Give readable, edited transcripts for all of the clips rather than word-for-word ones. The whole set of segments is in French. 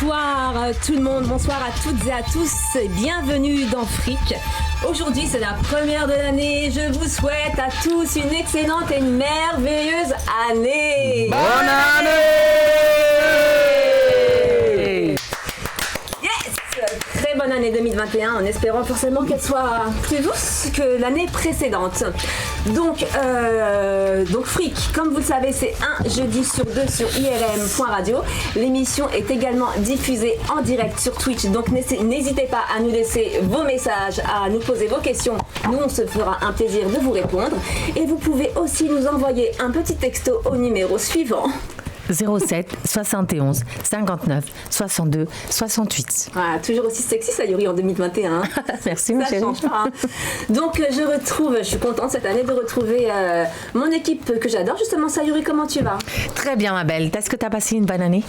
Bonsoir tout le monde, bonsoir à toutes et à tous, bienvenue dans Fric. Aujourd'hui c'est la première de l'année, je vous souhaite à tous une excellente et une merveilleuse année. Bonne année! Très bonne année 2021 en espérant forcément qu'elle soit plus douce que l'année précédente. Donc Fric, comme vous le savez, c'est un jeudi sur deux sur IRM.radio. L'émission est également diffusée en direct sur Twitch, donc n'hésitez pas à nous laisser vos messages, à nous poser vos questions. Nous, on se fera un plaisir de vous répondre. Et vous pouvez aussi nous envoyer un petit texto au numéro suivant. 07 71 59 62 68. Voilà, toujours aussi sexy Sayuri en 2021. Merci Michel. Ça change pas. Donc je suis contente cette année de retrouver mon équipe que j'adore. Justement Sayuri, comment tu vas? Très bien ma belle. Est-ce que tu as passé une bonne année?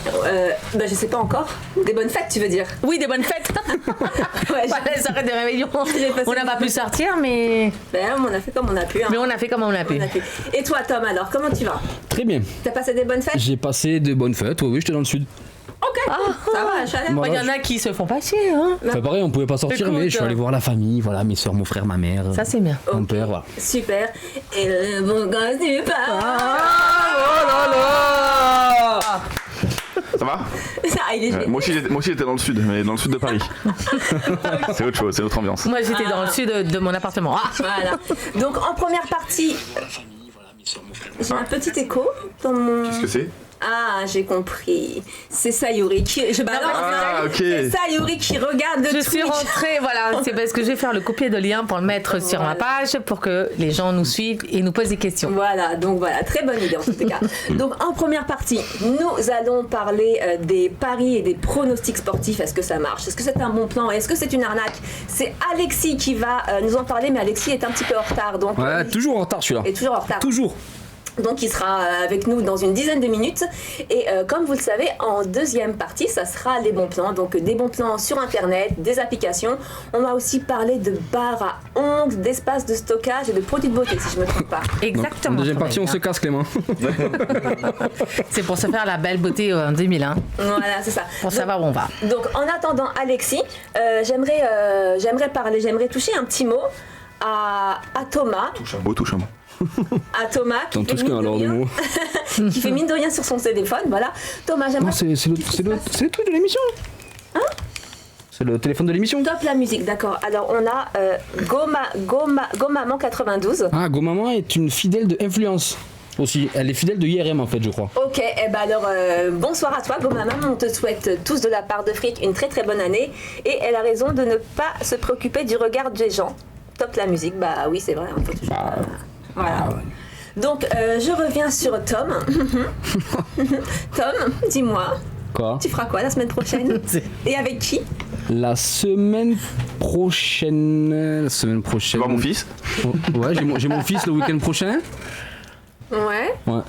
Je sais pas encore. Des bonnes fêtes tu veux dire? Oui, des bonnes fêtes. Ouais, les arrêts de réveillon. On n'a pas pu sortir mais... on a fait comme on a pu. Hein. Mais on a fait comme on a pu. Et toi Tom alors, comment tu vas? Très bien. T'as passé des bonnes fêtes? J'ai passé de bonnes fêtes, oui, j'étais dans le sud. Ok, ça va, chaleur. Il y en a qui se font pas chier. Hein. Enfin, pareil, on pouvait pas sortir, mais je suis allé voir la famille, voilà, mes soeurs, mon frère, ma mère. Ça c'est bien. Mon père, voilà. Super. Et le bon gosse du papa. Oh là là! Ça va? Il est génial. Moi aussi j'étais dans le sud, mais dans le sud de Paris. C'est autre chose, c'est autre ambiance. Moi j'étais dans le sud de mon appartement. Voilà. Donc en première partie, j'ai un petit écho dans mon... Qu'est-ce que c'est? Ah, j'ai compris. C'est Sayuri qui... ok. C'est Sayuri qui regarde le Je suis Twitch. rentrée, voilà, c'est parce que je vais faire le copier de lien pour le mettre sur ma page pour que les gens nous suivent et nous posent des questions. Voilà, donc voilà, très bonne idée en tout cas. Donc en première partie, nous allons parler des paris et des pronostics sportifs. Est-ce que ça marche? Est-ce que c'est un bon plan? Est-ce que c'est une arnaque? C'est Alexis qui va nous en parler, mais Alexis est un petit peu en retard. Donc, Ouais, toujours en retard celui-là. est toujours en retard. Toujours. Donc il sera avec nous dans une dizaine de minutes et comme vous le savez, en deuxième partie ça sera les bons plans, donc des bons plans sur internet, des applications. On va aussi parler de bar à ongles, d'espace de stockage et de produits de beauté si je ne me trompe pas. Exactement. En deuxième partie, on se casse Clément. C'est pour se faire la belle beauté en 2001. Voilà, c'est ça. Pour savoir où on va. Donc en attendant Alexis, j'aimerais toucher un petit mot à Thomas. Touche un mot. À Thomas qui Dans fait, tout ce qu'il y a alors de mots. qui fait mine de rien sur son téléphone. Voilà. Thomas, j'aimerais... Non, c'est le truc de l'émission. Hein? C'est le téléphone de l'émission. Top la musique, d'accord. Alors on a Gomaman 92. Ah, Gomaman est une fidèle de Influence aussi. Elle est fidèle de IRM en fait, je crois. Ok, alors bonsoir à toi Gomaman, on te souhaite tous de la part de Fric une très très bonne année et elle a raison de ne pas se préoccuper du regard des gens. Top la musique, bah oui c'est vrai, il faut toujours... Voilà. Donc je reviens sur Tom. Tom, dis-moi, Quoi? tu feras quoi la semaine prochaine? Et avec qui? La semaine prochaine. Tu vois mon fils? Ouais, j'ai mon fils le week-end prochain. Ouais. Ouais.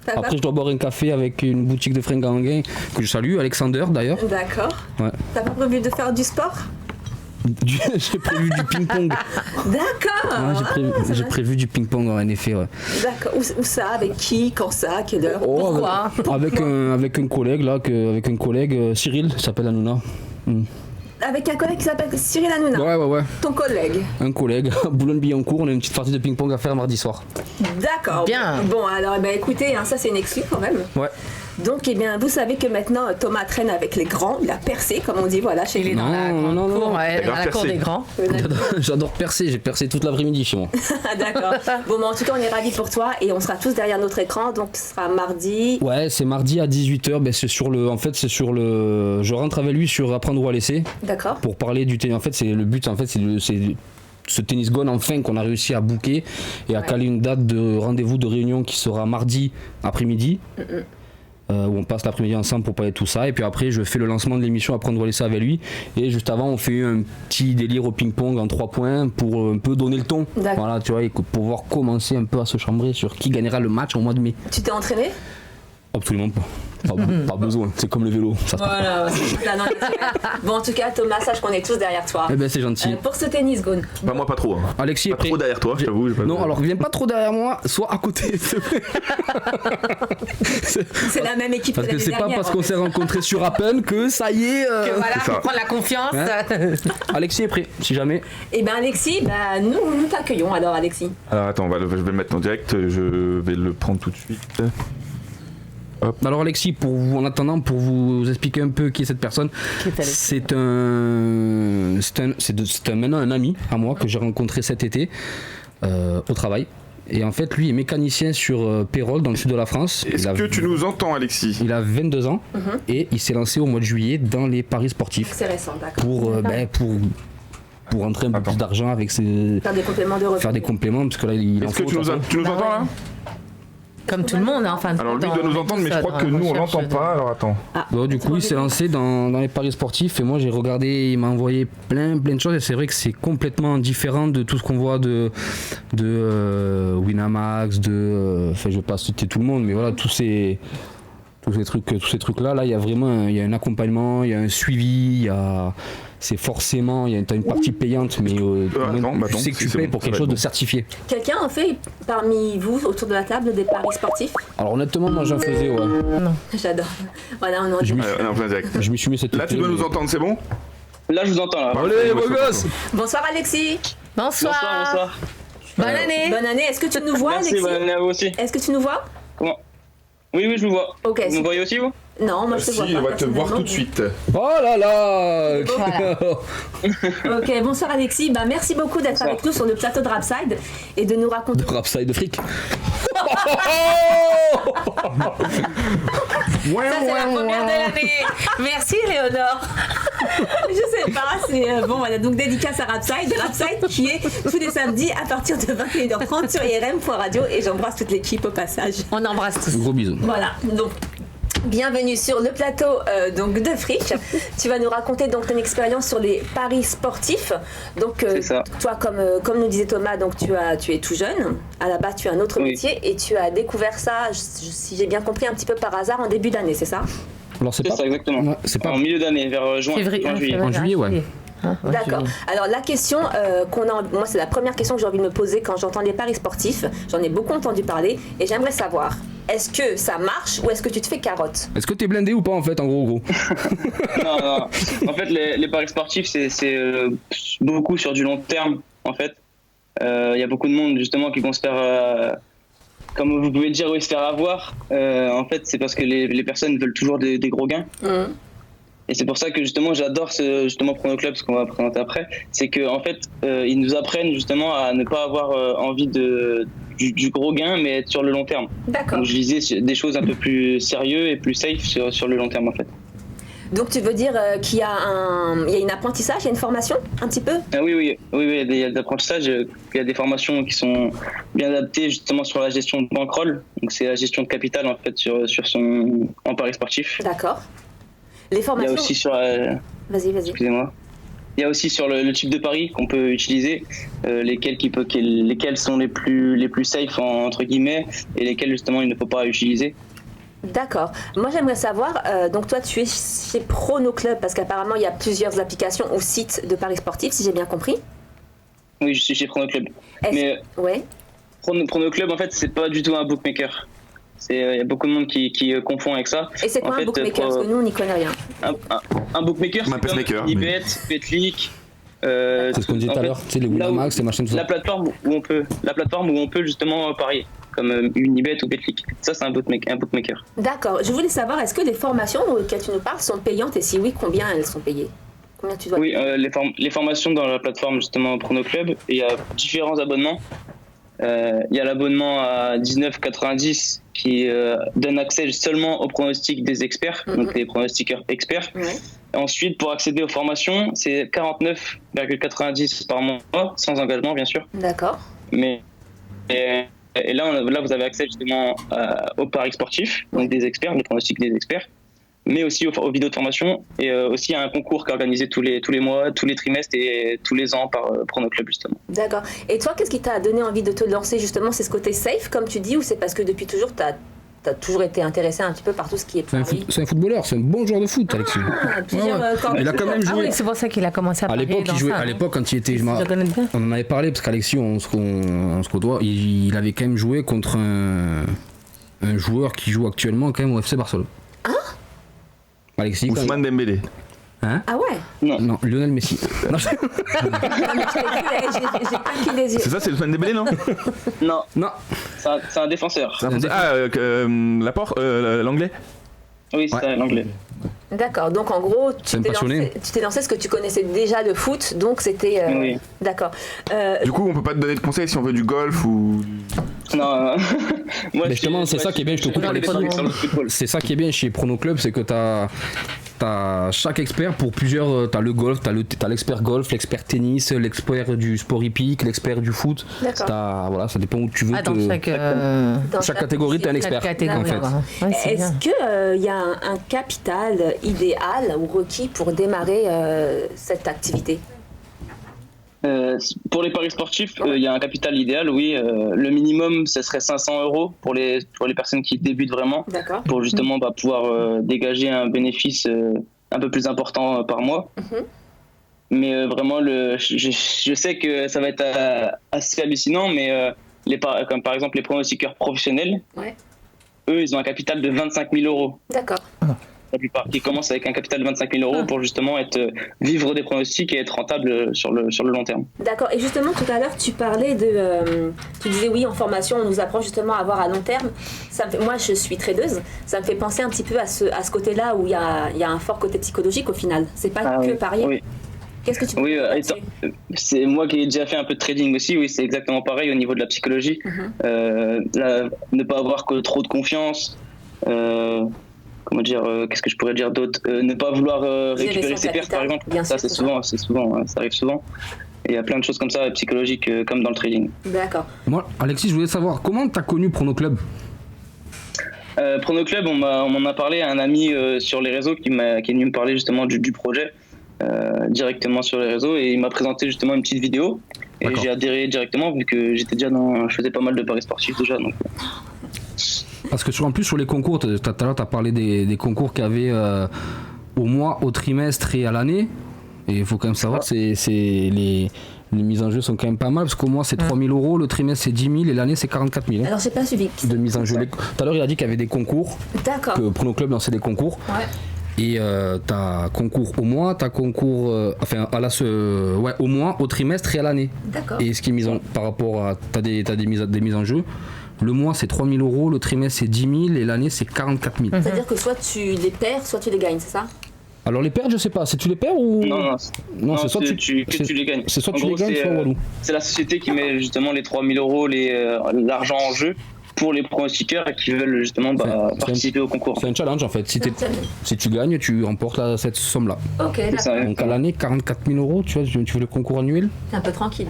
Ça va? Après, je dois boire un café avec une boutique de fringues à Anguin que je salue, Alexander d'ailleurs. D'accord. Ouais. T'as pas prévu de faire du sport? J'ai prévu du ping-pong. D'accord. Ouais, j'ai prévu du ping-pong en effet. Ouais. D'accord. Où ça? Avec qui? Quand ça? À quelle heure? Oh, Pourquoi? avec un collègue là, Cyril, il s'appelle Hanouna. Avec un collègue qui s'appelle Cyril Hanouna. Ouais. Ton collègue. Un collègue, à Boulogne-Billancourt, on a une petite partie de ping-pong à faire mardi soir. D'accord. Bien. Bon, alors écoutez, ça c'est une exclue quand même. Ouais. Donc, vous savez que maintenant Thomas traîne avec les grands, il a percé, comme on dit, voilà, chez les Dans la grande cour, ouais, dans la cour percé. des grands. J'adore percer, j'ai percé toute l'après-midi chez moi. D'accord. Bon, en tout cas, on est ravis pour toi et on sera tous derrière notre écran, donc ce sera mardi. Ouais, c'est mardi à 18h, je rentre avec lui sur Apprendre ou à laisser. D'accord. Pour parler du tennis. En fait, c'est ce tennis gone enfin qu'on a réussi à booker et à caler une date de rendez-vous de réunion qui sera mardi après-midi. Où on passe l'après-midi ensemble pour parler de tout ça, et puis après je fais le lancement de l'émission Apprendre ou à laisser avec lui, et juste avant on fait un petit délire au ping-pong en 3 points pour un peu donner le ton, voilà, tu vois, et pouvoir commencer un peu à se chambrer sur qui gagnera le match au mois de mai. Tu t'es entraîné? Absolument pas. Pas besoin, c'est comme le vélo, ça se perd. Voilà, c'est là dans l'extérieur. Bon, en tout cas, Thomas, sache qu'on est tous derrière toi. Eh ben c'est gentil. Pour ce tennis gone. Bah, moi, pas trop. Hein. Alexis est Pas prêt. trop derrière toi, je t'avoue. Non, alors viens pas trop derrière moi, sois à côté. s'il te plaît. C'est la même équipe Parce que que l'année c'est pas dernière, parce en qu'on fait. s'est rencontrés sur Apple que ça y est. Que voilà, c'est ça. faut prendre la confiance. Hein Alexis est prêt, si jamais. Eh ben Alexis, bah, nous t'accueillons alors Alexis. Alors, attends, je vais le mettre en direct. Je vais le prendre tout de suite. Alors Alexis, pour vous, en attendant, pour vous expliquer un peu qui est cette personne, Qui est Alexis c'est maintenant un ami à moi que j'ai rencontré cet été au travail. Et en fait, lui est mécanicien sur Pérol, dans le sud de la France. Est-ce que tu nous entends, Alexis? Il a 22 ans et il s'est lancé au mois de juillet dans les paris sportifs C'est récent, d'accord. pour rentrer un peu Attends. plus d'argent avec ses... Faire des compléments de revenus. faire des compléments, parce que là, il en Est-ce que faut, tu nous ça fait. entends là? Comme tout le monde, hein, enfin. Alors, lui doit nous entendre, mais je crois que nous, on l'entend pas. Alors, attends. Bon, du coup, il s'est lancé dans les paris sportifs et moi j'ai regardé, il m'a envoyé plein de choses et c'est vrai que c'est complètement différent de tout ce qu'on voit de Winamax, enfin je vais pas citer tout le monde, mais voilà, tous ces trucs là, il y a vraiment il y a un accompagnement, il y a un suivi, c'est forcément, t'as une partie payante, mais tu sais que tu c'est payes bon, pour ça quelque va chose être de bon. certifié. Quelqu'un en fait parmi vous autour de la table des paris sportifs? Alors honnêtement, moi j'en faisais, ouais. J'adore. Voilà, on en Je dit. m'y On est en plein direct. je m'y suis mis cet Là, été, tu dois mais- nous entendre, c'est bon? Là, je vous entends, là. Allez, beau gosse. Bonsoir Alexis. Bonsoir. Bonsoir. Bonne année. Bonne année. Est-ce que tu nous vois Merci, Alexis? bonne année à vous aussi. Est-ce que tu nous vois? Comment? Oui, je vous vois. Ok. Vous me voyez aussi, vous? Non, moi je te vois Si, pas. on va te voir tout de suite. Oh là là. Voilà. Ok, bonsoir Alexis. Bah, merci beaucoup d'être avec nous sur le plateau de Rapside et de nous raconter. De Rapside de fric. Ça, c'est la première de l'année. Merci, Léonore. Je sais pas, c'est bon voilà, donc dédicace à Rapside qui est tous les samedis à partir de 21h30 sur IRM.radio et j'embrasse toute l'équipe au passage. On embrasse tous. Gros bisous. Voilà, donc bienvenue sur le plateau donc de Fric. Tu vas nous raconter donc ton expérience sur les paris sportifs. Donc C'est ça. toi comme nous disait Thomas, donc tu es tout jeune. À la base tu as un autre Oui. métier et tu as découvert ça, si j'ai bien compris, un petit peu par hasard en début d'année, c'est ça? Alors c'est C'est pas. ça, exactement. Ouais, c'est pas. En milieu d'année, vers juin, Février. juillet. En juillet, ouais. D'accord. Alors la question qu'on a, moi c'est la première question que j'ai envie de me poser quand j'entends les paris sportifs. J'en ai beaucoup entendu parler et j'aimerais savoir, est-ce que ça marche ou est-ce que tu te fais carotte? Est-ce que t'es blindé ou pas en fait, en gros? Non. En fait, les paris sportifs, c'est beaucoup sur du long terme, en fait. Il y a beaucoup de monde, justement, qui vont se faire... comme vous pouvez le dire, oui, se faire avoir. En fait, c'est parce que les personnes veulent toujours des gros gains. Et c'est pour ça que justement j'adore justement Prono Club, ce qu'on va présenter après, c'est que en fait ils nous apprennent justement à ne pas avoir envie du gros gain, mais être sur le long terme. D'accord. Donc je visais des choses un peu plus sérieuses et plus safe sur le long terme en fait. Donc tu veux dire qu'il y a il y a une apprentissage, il y a une formation un petit peu? Ah oui, il y a des apprentissages, il y a des formations qui sont bien adaptées justement sur la gestion de bankroll, donc c'est la gestion de capital en fait en paris sportif. D'accord. Les Il y formations. a aussi sur Vas-y. excusez-moi. Il y a aussi sur le type de pari qu'on peut utiliser, lesquels sont les plus safe entre guillemets et lesquels justement il ne faut pas utiliser. D'accord. Moi j'aimerais savoir, donc toi tu es chez Prono Club parce qu'apparemment il y a plusieurs applications ou sites de paris sportifs si j'ai bien compris. Oui, je suis chez Prono Club. Mais Ouais. Prono Club en fait c'est pas du tout un bookmaker. Il y a beaucoup de monde qui confond avec ça. Et c'est quoi En un fait, bookmaker? Parce que nous on n'y connaît rien. Un bookmaker, Un c'est pacemaker, comme Ibet, Betclic. C'est ce qu'on disait tout à l'heure, tu sais, les Winamax, les machins, tout ça. La plateforme où on peut justement parier, comme Unibet ou Betclic. Ça, c'est un bookmaker. D'accord. Je voulais savoir, est-ce que les formations auxquelles tu nous parles sont payantes et si oui, combien elles sont payées? Combien tu dois Oui, les formations dans la plateforme justement Prono Club, il y a différents abonnements. Il y a l'abonnement à 19,90 qui donne accès seulement aux pronostics des experts, donc les pronostiqueurs experts. Ouais. Ensuite, pour accéder aux formations, c'est 49,90 par mois, sans engagement bien sûr. D'accord. Et là, vous avez accès justement aux paris sportifs, donc des experts, les pronostics des experts, mais aussi aux vidéos de formation et aussi à un concours qui est organisé tous les mois, tous les trimestres et tous les ans par Prono Club justement. D'accord. Et toi, qu'est-ce qui t'a donné envie de te lancer justement? C'est ce côté safe, comme tu dis, ou c'est parce que depuis toujours, as toujours été intéressé un petit peu par tout ce qui est Paris. C'est un footballeur, c'est un bon joueur de foot, Alexis. Plusieurs, Il a quand même Ah joué. oui, c'est pour ça qu'il a commencé à À parler l'époque, dans il jouait. ça, À l'époque, quand il était, Je le connais bien. on en avait parlé parce qu'Alexis, on se côtoie. Il avait quand même joué contre un joueur qui joue actuellement quand même au FC Barcelone. Alexis. Ousmane Dembélé. Hein? Ah ouais. Non, Lionel Messi. Non, J'ai pas pris les yeux. C'est ça, c'est Ousmane Dembélé, non? Non, non. c'est un défenseur. Laporte, l'anglais. Oui, c'est Ouais. ça, l'anglais. D'accord, donc en gros, C'est un passionné. tu t'es lancé parce que tu connaissais déjà le foot, donc c'était... Oui. D'accord. Du coup, on peut pas te donner de conseils si on veut du golf ou. Non, moi, Mais justement, c'est ça qui est bien, je te coupe, dans les Alexis. sur le football. C'est ça qui est bien chez Prono Club, c'est que t'as chaque expert pour plusieurs. T'as le golf, t'as l'expert golf, l'expert tennis, l'expert du sport hippique, l'expert du foot. D'accord. Voilà, ça dépend où tu veux. Ah, dans chaque, Dans chaque catégorie, t'as un expert. catégorie, en fait. quoi. Ouais, c'est Est-ce bien. qu'il y a un capital idéal ou requis pour démarrer cette activité? Pour les paris sportifs, il y a un capital idéal, oui. Le minimum, ce serait 500 € pour les personnes qui débutent vraiment, D'accord. pour justement pouvoir dégager un bénéfice un peu plus important par mois. Mais vraiment, je sais que ça va être assez hallucinant, mais comme par exemple les pronostiqueurs professionnels, Ouais. eux, ils ont un capital de 25 000 €. D'accord. La plupart qui commencent avec un capital de 25 000 € pour justement vivre des pronostics et être rentable sur le long terme. D'accord. Et justement, tout à l'heure, tu parlais tu disais oui, en formation, on nous apprend justement à voir à long terme. Moi, je suis tradeuse. Ça me fait penser un petit peu à ce côté-là où il y a un fort côté psychologique au final. C'est pas que parier. Oui. Qu'est-ce que tu peux Oui, dire là-dessus? c'est moi qui ai déjà fait un peu de trading aussi. Oui, c'est exactement pareil au niveau de la psychologie. Ne pas avoir que trop de confiance. Comment dire, qu'est-ce que je pourrais dire d'autre, ne pas vouloir récupérer ses pertes par exemple. Bien Ça sûr, c'est souvent, ça arrive souvent. Et il y a plein de choses comme ça psychologiques comme dans le trading. D'accord. Moi, Alexis, je voulais savoir comment t'as connu Prono Club. Prono Club, on m'en a parlé à un ami sur les réseaux qui est venu me parler justement du projet directement sur les réseaux, et il m'a présenté justement une petite vidéo et D'accord. j'ai adhéré directement vu que je faisais pas mal de paris sportifs déjà. Donc. Parce que en plus sur les concours, tout à l'heure tu as parlé des concours qu'il y avait au mois, au trimestre et à l'année. Et il faut quand même savoir que les mises en jeu sont quand même pas mal, parce qu'au mois c'est 3 000 €, le trimestre c'est 10 000 et l'année c'est 44 000 Alors, j'ai pas suivi. de mise en jeu. Tout à l'heure il a dit qu'il y avait des concours, D'accord. que Prono Club lançait des concours. Ouais. Et t'as concours au mois, t'as concours au mois, au trimestre et à l'année. D'accord. Et ce qui est mis en, par rapport à t'as des mises en jeu. Le mois c'est 3 000 €, le trimestre c'est 10 000 et l'année c'est 44 000. C'est-à-dire que soit tu les perds, soit tu les gagnes, c'est ça? Alors les pertes, je sais pas, c'est tu les perds ou Non, c'est soit tu les gagnes. C'est soit En tu les gros, gagnes, soit Walou. C'est la société qui met justement les 3 000 €, l'argent en jeu pour les pronostiqueurs qui veulent justement participer au concours. C'est un challenge en fait. Si tu gagnes, tu remportes cette somme-là. Ok, C'est ça, d'accord. Donc à l'année, 44 000 €, tu vois, tu veux le concours annuel. T'es un peu tranquille.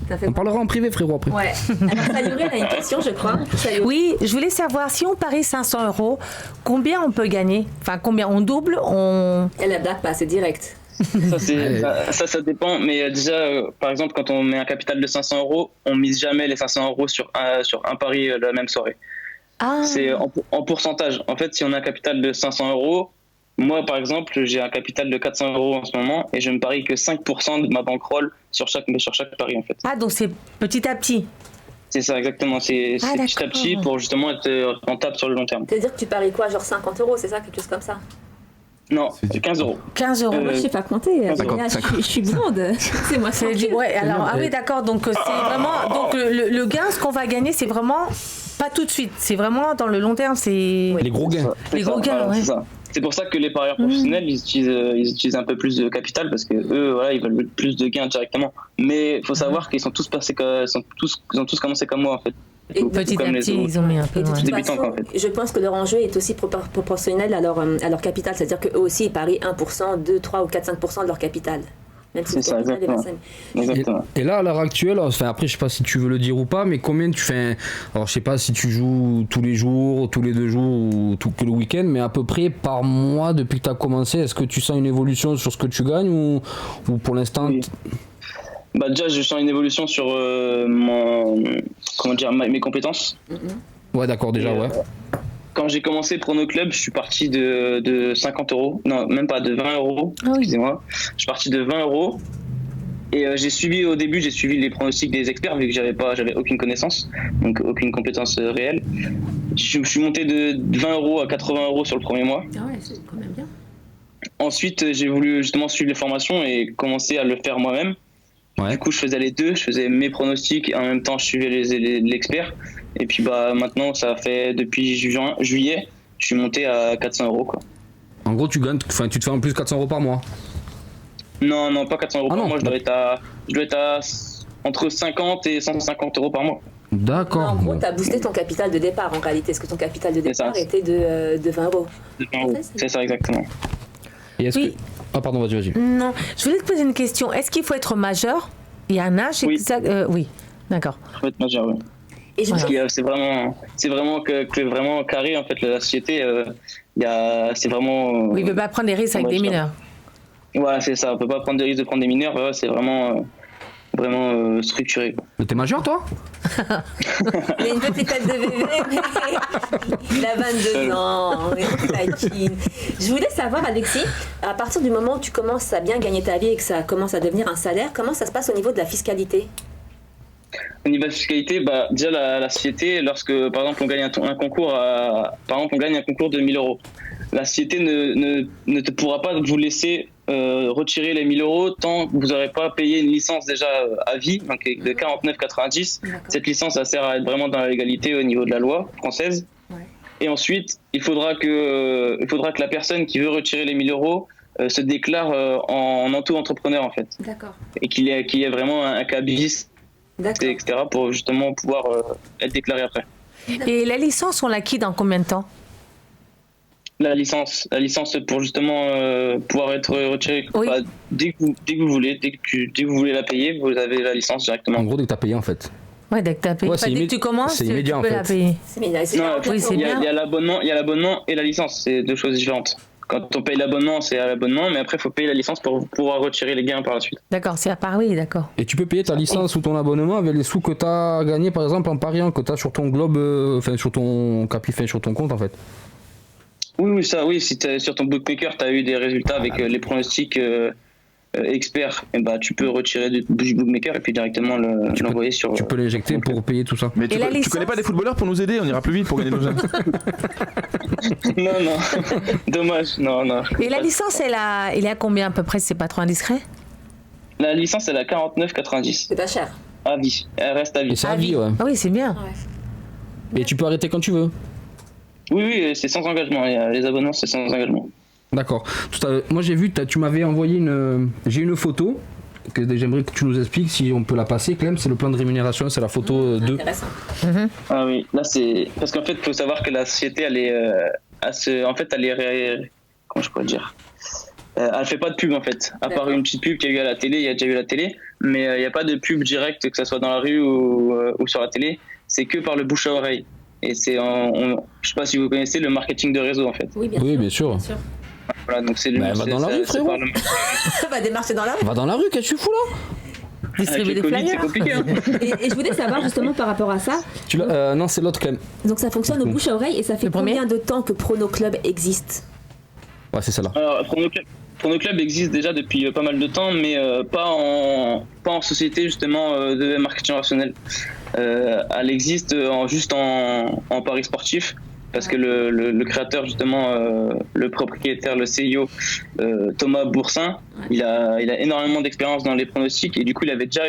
Ça fait... On parlera en privé, frérot, après. Ouais. Alors, Sayuri, elle a une question, je crois. Sayuri. Oui, je voulais savoir, si on parie 500 €, combien on peut gagner? Enfin, combien on double? Elle a blague pas, c'est direct. Ça dépend, mais déjà, par exemple, quand on met un capital de 500 €, on mise jamais les 500 € sur un pari la même soirée. Ah, C'est en pourcentage. En fait, si on a un capital de 500 €, moi, par exemple, j'ai un capital de 400 € en ce moment et je ne parie que 5% de ma bankroll sur chaque pari, en fait. ah, donc c'est petit à petit. C'est ça, exactement. C'est petit à d'accord. petit pour justement être rentable sur le long terme. C'est-à-dire que tu paries quoi, genre 50 €, c'est ça, quelque chose comme ça? Non, 15 €. 15 €. Moi, je sais pas compter. D'accord, Je suis blonde. C'est moi C'est tranquille. ouais, alors, ah oui, d'accord, donc c'est vraiment. Donc le gain, ce qu'on va gagner, c'est vraiment pas tout de suite. C'est vraiment dans le long terme, c'est. Les gros gains. Les gros gains, ouais. C'est ça. C'est pour ça que les parieurs professionnels, ils utilisent un peu plus de capital parce que eux, voilà, ils veulent plus de gains directement. Mais il faut savoir qu'ils sont tous ils ont tous commencé comme moi en fait. Et Petit comme à les petit, autres. ils ont mis un peu. Et de ouais. toute Débutants, façon, en fait. je pense que leur enjeu est aussi proportionnel à leur capital. C'est-à-dire qu'eux aussi, ils parient 1%, 2, 3 ou 4, 5% de leur capital. Même si C'est le ça, capital est exactement. 25 000. Exactement. Et là, à l'heure actuelle, enfin après, je sais pas si tu veux le dire ou pas, mais combien tu fais. Alors, je sais pas si tu joues tous les jours, tous les 2 jours ou que le week-end, mais à peu près par mois depuis que tu as commencé, est-ce que tu sens une évolution sur ce que tu gagnes ou pour l'instant Oui. Déjà, je sens une évolution sur mes compétences. Ouais, d'accord, déjà, ouais. Quand j'ai commencé Prono Club, je suis parti de 50 euros. Non, même pas, de 20 euros. Ah oui. Excusez-moi. Je suis parti de 20 euros. Et au début, j'ai suivi les pronostics des experts vu que j'avais aucune connaissance, donc aucune compétence réelle. Je suis monté de 20 euros à 80 euros sur le premier mois. Ah ouais, c'est quand même bien. Ensuite, j'ai voulu justement suivre les formations et commencer à le faire moi-même. Ouais. Du coup, je faisais les deux. Je faisais mes pronostics et en même temps, je suivais l'expert. Et puis, maintenant, ça fait depuis juillet, je suis monté à 400 euros, quoi. En gros, tu te fais en plus 400 euros par mois. Non, pas 400 euros Ah par non. mois. Je dois être à entre 50 et 150 euros par mois. D'accord. En gros, Bon. tu as boosté ton capital de départ en réalité, parce que ton capital de C'est ça. départ était de 20 euros. C'est ça, exactement. Et est-ce Oui. que... Ah, pardon, vas-y. Non, je voulais te poser une question. Est-ce qu'il faut être majeur? Il y a un âge Oui. exact? Oui, d'accord. Faut être majeur, oui. Et je Parce me que c'est vraiment que vraiment carré en fait la société. C'est vraiment. Oui, il ne veut pas prendre des risques avec des mineurs. Voilà, c'est ça. On peut pas prendre des risques de prendre des mineurs. Voilà, c'est vraiment structuré, quoi. Mais t'es majeur, toi? Il a une petite tête de bébé, mais il a 22 ans, il est taquine. Je voulais savoir, Alexis, à partir du moment où tu commences à bien gagner ta vie et que ça commence à devenir un salaire, comment ça se passe au niveau de la fiscalité? Au niveau de la fiscalité, déjà la société, lorsque par exemple on gagne un concours, on gagne un concours de 1000 euros, la société ne te pourra pas vous laisser retirer les 1000 euros tant que vous n'aurez pas payé une licence déjà à vie, donc de 49,90. Cette licence, ça sert à être vraiment dans la légalité au niveau de la loi française. Ouais. Et ensuite, il faudra que la personne qui veut retirer les 1000 euros se déclare en auto-entrepreneur en fait, D'accord. et qu'il y ait vraiment un cabis, D'accord. etc. pour justement pouvoir être déclaré après. Et la licence, on l'acquiert dans combien de temps? La licence pour justement pouvoir être retiré, Oui. dès que vous voulez, dès que vous voulez la payer, vous avez la licence directement. En gros, dès que t'as payé, en fait. Ouais, dès que tu as payé. Ouais, Enfin, c'est dès que tu commences, c'est tu immédiat, en peux la fait. payer. C'est bien. C'est Non, Oui, c'est il y bien. a l'abonnement et la licence, c'est deux choses différentes. Quand on paye l'abonnement, c'est à l'abonnement, mais après il faut payer la licence pour pouvoir retirer les gains par la suite. D'accord, c'est à part, oui, d'accord. Et tu peux payer ta licence ou ton abonnement avec les sous que t'as gagné, par exemple, en pariant, que t'as sur ton globe, sur ton sur ton compte, en fait. Oui, si sur ton bookmaker, tu as eu des résultats avec les pronostics experts, et tu peux retirer du bookmaker et puis directement l'envoyer sur. Tu peux l'éjecter pour payer tout ça. Mais Et la tu licence connais pas des footballeurs pour nous aider? On ira plus vite pour gagner nos jeunes. Non, dommage, non. Et la licence, elle est à combien à peu près, si c'est pas trop indiscret? La licence, elle est à 49,90 pas cher. à vie. Elle reste à Et vie. c'est à vie, ouais. Ah oui, c'est bien. Ouais. Et tu peux arrêter quand tu veux. Oui, c'est sans engagement. Les abonnements, c'est sans engagement. D'accord. Moi, j'ai vu, tu m'avais envoyé j'ai une photo que j'aimerais que tu nous expliques si on peut la passer, Clem. C'est le plan de rémunération, c'est la photo 2. Intéressant. Ah oui, là c'est parce qu'en fait, il faut savoir que la société, elle est, comment je pourrais dire, elle fait pas de pub en fait, à part une petite pub qu'il y a eu à la télé. Il y a déjà eu la télé, mais il n'y a pas de pub directe, que ça soit dans la rue ou sur la télé. C'est que par le bouche à oreille. Et je sais pas si vous connaissez le marketing de réseau en fait. Oui, Oui, bien sûr. Voilà, donc c'est Bah, va dans la rue, frérot. Va démarcher dans la rue. Va dans la rue, qu'est-ce que tu fous là? Avec Distribuer le des Covid, c'est flyers. compliqué. Hein. Et je voulais savoir justement par rapport à ça. Non, c'est l'autre, Clem. Donc ça fonctionne au bouche à oreille et ça fait Le premier combien de temps que Prono Club existe? Ouais, c'est ça là. Alors, Prono Club existe déjà depuis pas mal de temps, mais pas en société justement de marketing relationnel. Elle existe juste en paris sportif, parce que le créateur justement, le propriétaire, le CEO, Thomas Boursin, il a énormément d'expérience dans les pronostics et du coup il avait déjà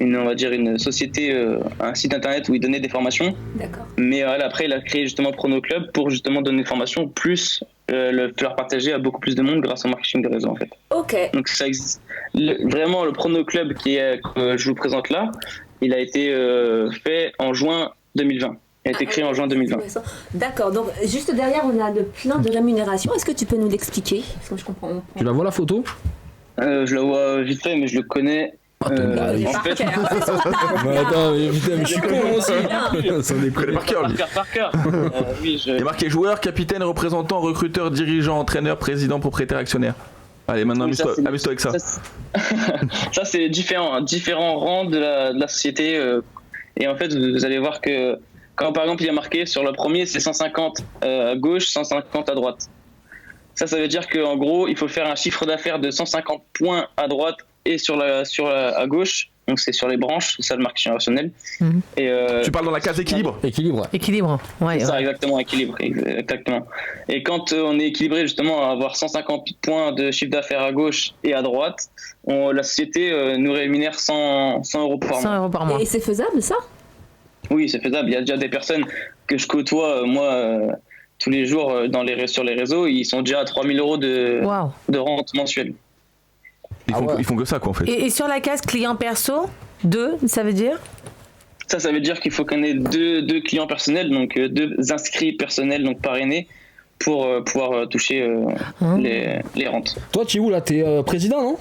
on va dire une société, un site internet où il donnait des formations. D'accord. Mais après il a créé justement Prono Club pour justement donner des formations plus le faire partager à beaucoup plus de monde grâce au marketing de réseau en fait. Ok. Donc ça existe. Vraiment le Prono Club que je vous présente là, il a été fait en juin 2020. Il a été créé en juin 2020. D'accord, donc juste derrière on a le plan de rémunération. Est-ce que tu peux nous l'expliquer? Parce que je comprends. Tu la vois la photo? Je la vois vite fait, mais je le connais. En fait, Attends, mais putain, mais je suis con aussi. Sans Je connais par cœur, lui. par cœur. Oui, Il est marqué joueur, capitaine, représentant, recruteur, dirigeant, entraîneur, président, propriétaire, actionnaire. Allez, maintenant Oui, ça, amuse-toi avec ça. Ça c'est différents rangs de la société. Et en fait, vous allez voir que Quand par exemple il y a marqué sur le premier, c'est 150 à gauche, 150 à droite. Ça veut dire qu'en gros, il faut faire un chiffre d'affaires de 150 points à droite et à gauche. Donc c'est sur les branches, c'est ça le marketing rationnel. Et, Tu parles dans la case équilibre. Équilibre. Équilibre. Ouais, c'est ça, ouais. exactement, équilibre. Exactement. Et quand on est équilibré justement à avoir 150 points de chiffre d'affaires à gauche et à droite, la société nous rémunère 100 euros par 100 mois. euros par mois. Et c'est faisable ça? Oui, c'est faisable. Il y a déjà des personnes que je côtoie, moi, tous les jours sur les réseaux, ils sont déjà à 3000 euros de rente mensuelle. Ils font que ça, quoi, en fait. Et sur la case client perso, 2, ça veut dire? Ça veut dire qu'il faut qu'on ait deux clients personnels, donc 2 inscrits personnels, donc parrainés, pour pouvoir toucher les rentes. Toi, tu es où là? T'es président, non?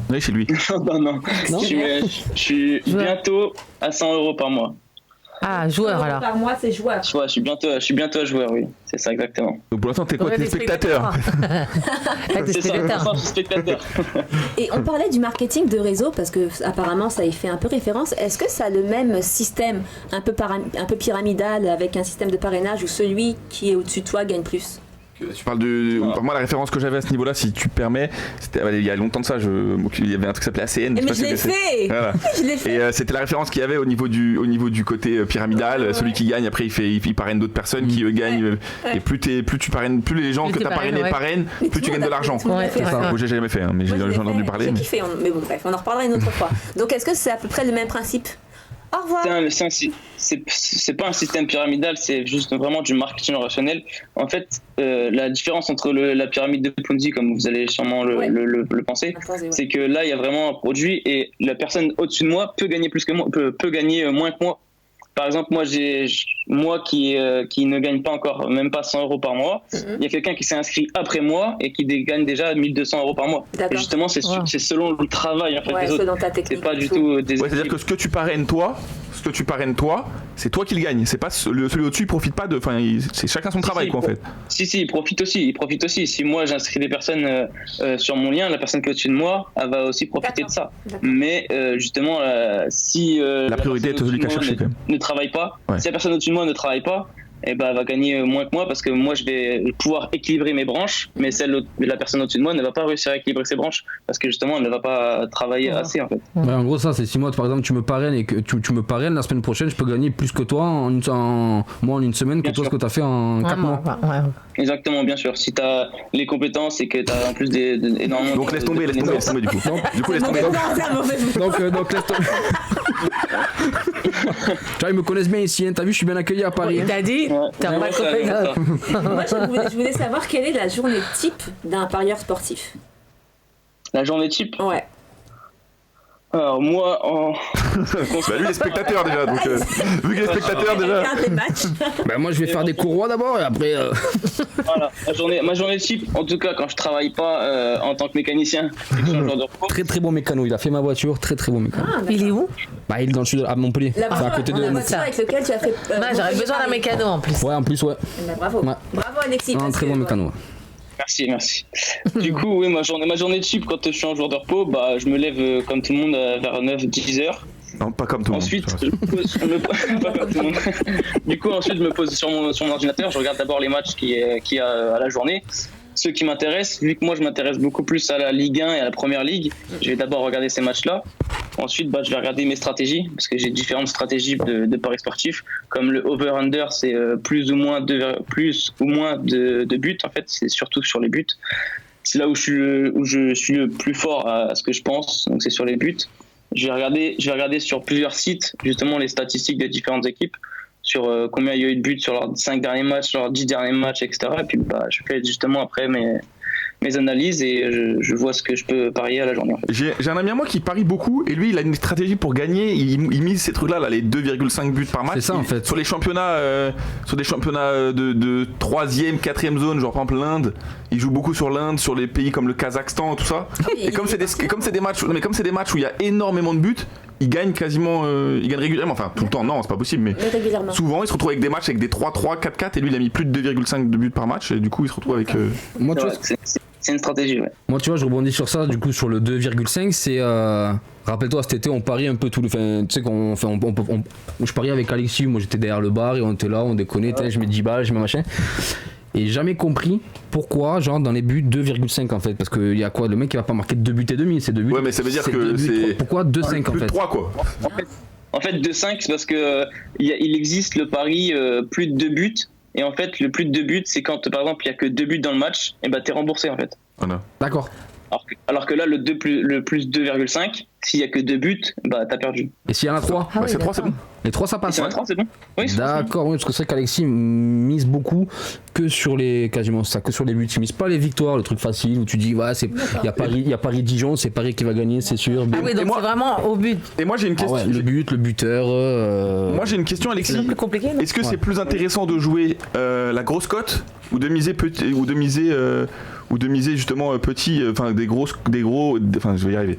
Oui, chez lui. Non. Je suis bientôt à 100 euros par mois. Ah, joueur alors. Par mois, c'est joueur. Je suis bientôt joueur, oui. C'est ça, exactement. Donc pour l'instant, t'es quoi? Ouais, T'es des spectateur. C'est ça, pour l'instant, je suis spectateur. Et on parlait du marketing de réseau parce que apparemment ça y fait un peu référence. Est-ce que ça a le même système un peu pyramidal avec un système de parrainage où celui qui est au-dessus de toi gagne plus? Tu parles moi, la référence que j'avais à ce niveau-là, si tu permets, c'était il y a longtemps de ça, il y avait un truc qui s'appelait ACN. Mais je l'ai fait. Voilà. Je l'ai fait. Et c'était la référence qu'il y avait au niveau du côté pyramidal. Celui qui gagne, après il parraine d'autres personnes qui gagnent. Et plus tu parraines, plus les gens que tu as parrainés parrainent, plus tu gagnes de l'argent. C'est ça. Moi, j'ai jamais fait, mais j'en ai entendu parler. J'ai kiffé, mais bon bref, on en reparlera une autre fois. Donc est-ce que c'est à peu près le même principe? Au revoir. C'est pas un système pyramidal, c'est juste vraiment du marketing rationnel. En fait, la différence entre la pyramide de Ponzi, comme vous allez sûrement le penser, c'est que là, il y a vraiment un produit et la personne au-dessus de moi peut gagner plus que moi, peut gagner moins que moi. Par exemple, moi qui ne gagne pas encore, même pas 100 euros par mois, il y a quelqu'un qui s'est inscrit après moi et qui gagne déjà 1200 euros par mois. Et justement, c'est selon le travail en fait, des autres. Selon ta technique. C'est pas du tout des. C'est-à-dire que ce que tu parraines toi, c'est toi qui le gagne. C'est pas celui au-dessus, il profite pas de. Enfin, c'est chacun son travail, quoi, en fait. Si, il profite aussi. Si moi j'inscris des personnes sur mon lien, la personne qui est au-dessus de moi, elle va aussi profiter de ça. Mais justement, si la priorité est celui qui a cherché, quand même. ne travaille pas, si la personne au-dessus de moi ne travaille pas, et elle va gagner moins que moi parce que moi je vais pouvoir équilibrer mes branches, mais la personne au-dessus de moi ne va pas réussir à équilibrer ses branches parce que justement elle ne va pas travailler assez en fait. Ouais, en gros ça c'est si moi par exemple tu me parraines et que tu me parraines la semaine prochaine, je peux gagner plus que toi en une semaine que toi ce que tu as fait en 4 mois. Exactement, bien sûr. Si tu as les compétences et que tu as en plus énormément. Donc laisse tomber du coup. Du coup laisse tomber. Donc laisse tomber. Tu vois, ils me connaissent bien ici, hein. T'as vu, je suis bien accueilli à Paris. Il t'a dit, t'as pas compris. Moi, je voulais savoir quelle est la journée type d'un parieur sportif. La journée type? Ouais. Alors moi, lui il est spectateur déjà, donc vu qu'il est spectateur déjà. Bah moi je vais faire des courroies d'abord et après. Voilà, ma journée type, en tout cas quand je travaille pas en tant que mécanicien, c'est un genre de repos. Très bon mécano, il a fait ma voiture, très bon mécano. Il est où? Bah il est dans le sud à Montpellier. La à côté de voiture avec lequel tu as fait. J'aurais besoin d'un mécano en plus. Ouais, en plus, ouais. Bah, bravo. Ouais. Bravo Alexis. Un très bon mécano. Merci. Du coup, oui, ma journée type, quand je suis en jour de repos, bah, je me lève comme tout le monde vers 9-10 heures. Non, pas comme tout le monde. Ensuite, du coup, ensuite, je me pose sur mon ordinateur, je regarde d'abord les matchs qu'il y a à la journée. Ceux qui m'intéressent, vu que moi je m'intéresse beaucoup plus à la Ligue 1 et à la Première Ligue, je vais d'abord regarder ces matchs-là. Ensuite, je vais regarder mes stratégies, parce que j'ai différentes stratégies de paris sportifs. Comme le over-under, c'est plus ou moins de buts, en fait, c'est surtout sur les buts. C'est là où je suis le plus fort à ce que je pense, donc c'est sur les buts. Je vais regarder sur plusieurs sites, justement, les statistiques des différentes équipes, sur combien il y a eu de buts sur leurs 5 derniers matchs, sur leurs 10 derniers matchs, etc. Et puis je fais justement après mes analyses et je vois ce que je peux parier à la journée. En fait. J'ai un ami à moi qui parie beaucoup et lui il a une stratégie pour gagner, il mise ces trucs là, les 2,5 buts par match. C'est ça en fait. Sur les championnats, sur des championnats de 3e, 4e zone, genre par exemple l'Inde, il joue beaucoup sur l'Inde, sur les pays comme le Kazakhstan, tout ça. Et comme c'est des matchs où il y a énormément de buts, il gagne quasiment, il gagne régulièrement, enfin tout le temps non c'est pas possible, mais souvent il se retrouve avec des matchs avec des 3-3, 4-4 et lui il a mis plus de 2,5 de buts par match et du coup il se retrouve avec... Moi tu vois, c'est une stratégie, ouais. Moi, tu vois, je rebondis sur ça, du coup, sur le 2,5, c'est. Rappelle-toi, cet été, on parie un peu tout le. Enfin, tu sais, je parie avec Alexis, moi j'étais derrière le bar et on était là, on déconnait, je mets 10 balles, je mets machin. Et jamais compris pourquoi, genre, dans les buts, 2,5 en fait. Parce qu'il y a quoi? Le mec, il va pas marquer 2 buts et demi, c'est 2 buts. Ouais, mais ça veut dire que 2 buts, c'est. Pourquoi 2,5 en Plus de fait? 3 quoi. En fait, 2-5, c'est parce que il existe le pari plus de 2 buts. Et en fait, le plus de 2 buts, c'est quand, par exemple, il n'y a que 2 buts dans le match, et bah t'es remboursé en fait. Voilà. D'accord. Alors que là, le plus 2,5, s'il n'y a que 2 buts, bah t'as perdu. Et s'il y en a 3? Bah, c'est 3, c'est bon. Les 3 ça passe. Et si y en a 3, c'est bon. Oui, c'est bon. D'accord, oui, parce que c'est vrai qu'Alexis mise beaucoup que sur les quasiment ça, que sur les buts. Il mise pas les victoires, le truc facile où tu dis ouais, c'est il y a Paris Dijon, c'est Paris qui va gagner, c'est sûr. Ah oui, donc moi- c'est vraiment au but. Et moi j'ai une question. Le but, le buteur. Moi j'ai une question, C'est Alexis. un peu plus compliqué, non? Est-ce que c'est plus intéressant de jouer la grosse cote ou de miser petit ou de miser justement petit, enfin des gros, enfin je vais y arriver.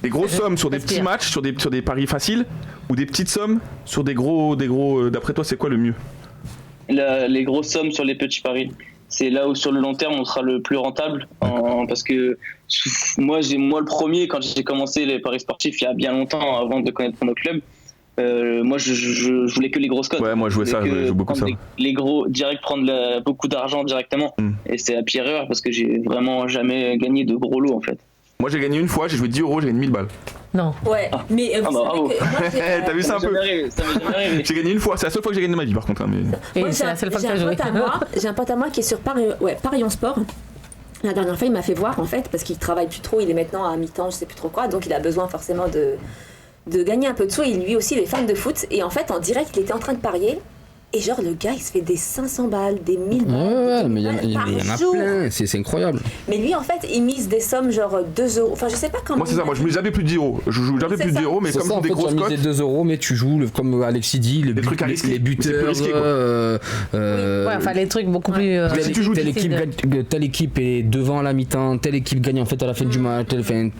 Des grosses sommes sur des petits matchs, sur des paris faciles, ou des petites sommes sur des gros. D'après toi, c'est quoi le mieux? Les grosses sommes sur les petits paris. C'est là où sur le long terme on sera le plus rentable parce que moi le premier, quand j'ai commencé les paris sportifs il y a bien longtemps avant de connaître mon club, moi je voulais que les grosses cotes. Ouais, moi je jouais ça, je joue beaucoup ça. Les gros direct prendre beaucoup d'argent directement et c'est la pire erreur parce que j'ai vraiment jamais gagné de gros lots en fait. Moi j'ai gagné une fois, j'ai joué 10 euros, j'ai gagné 1000 balles. Non. Ouais, mais vous bravo. savez que moi, T'as vu ça un peu? Ça m'est jamais arrivé. J'ai gagné une fois, c'est la seule fois que j'ai gagné de ma vie par contre. Hein, mais... Et moi, c'est la seule fois que tu as joué. J'ai un pote à moi qui est sur Paris en Sport. La dernière fois, il m'a fait voir en fait, parce qu'il travaille plus trop, il est maintenant à mi-temps, je sais plus trop quoi, donc il a besoin forcément de gagner un peu de sous. Et lui aussi, il est fan de foot. Et en fait, en direct, il était en train de parier. Et genre, le gars, il se fait des 500 balles, des 1000 balles. Ouais, mais il y en a par jour. plein, c'est incroyable. Mais lui, en fait, il mise des sommes genre 2 euros. Enfin, je sais pas comment. Moi c'est ça, moi je mise jamais plus de 10 euros. Je joue jamais C'est plus de ça. 10 euros, mais C'est comme ça, c'est en des fait, tu grosses as cotes. misé 2 euros, mais tu joues, comme Alexis dit, Des trucs à risquer. les Mais c'est plus buteurs. risqué, quoi. Ouais, enfin les trucs beaucoup plus. Mais si tu joues, telle équipe est devant à la mi-temps, telle équipe gagne en fait à la fin du match,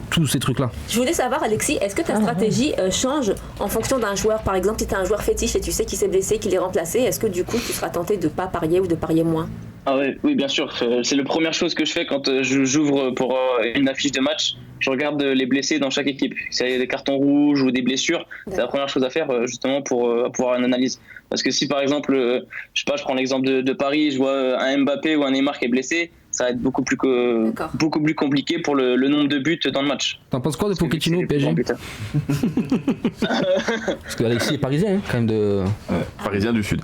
tous ces trucs là. Je voulais savoir, Alexis, est-ce que ta stratégie change en fonction d'un joueur? Par exemple, si tu as un joueur fétiche et tu sais qu'il s'est blessé, qu'il est remplacé, est-ce que du coup, tu seras tenté de pas parier ou de parier moins? Ah ouais, oui, bien sûr. C'est la première chose que je fais quand j'ouvre pour une affiche de match. Je regarde les blessés dans chaque équipe. S'il y a des cartons rouges ou des blessures, c'est la première chose à faire justement pour pouvoir une analyse. Parce que si par exemple, je sais pas, je prends l'exemple de Paris, je vois un Mbappé ou un Neymar qui est blessé, ça va être beaucoup plus compliqué pour le nombre de buts dans le match. T'en penses quoi de Pochettino au PSG? Parce qu'Alexis est parisien, hein, quand même de. Parisien du Sud.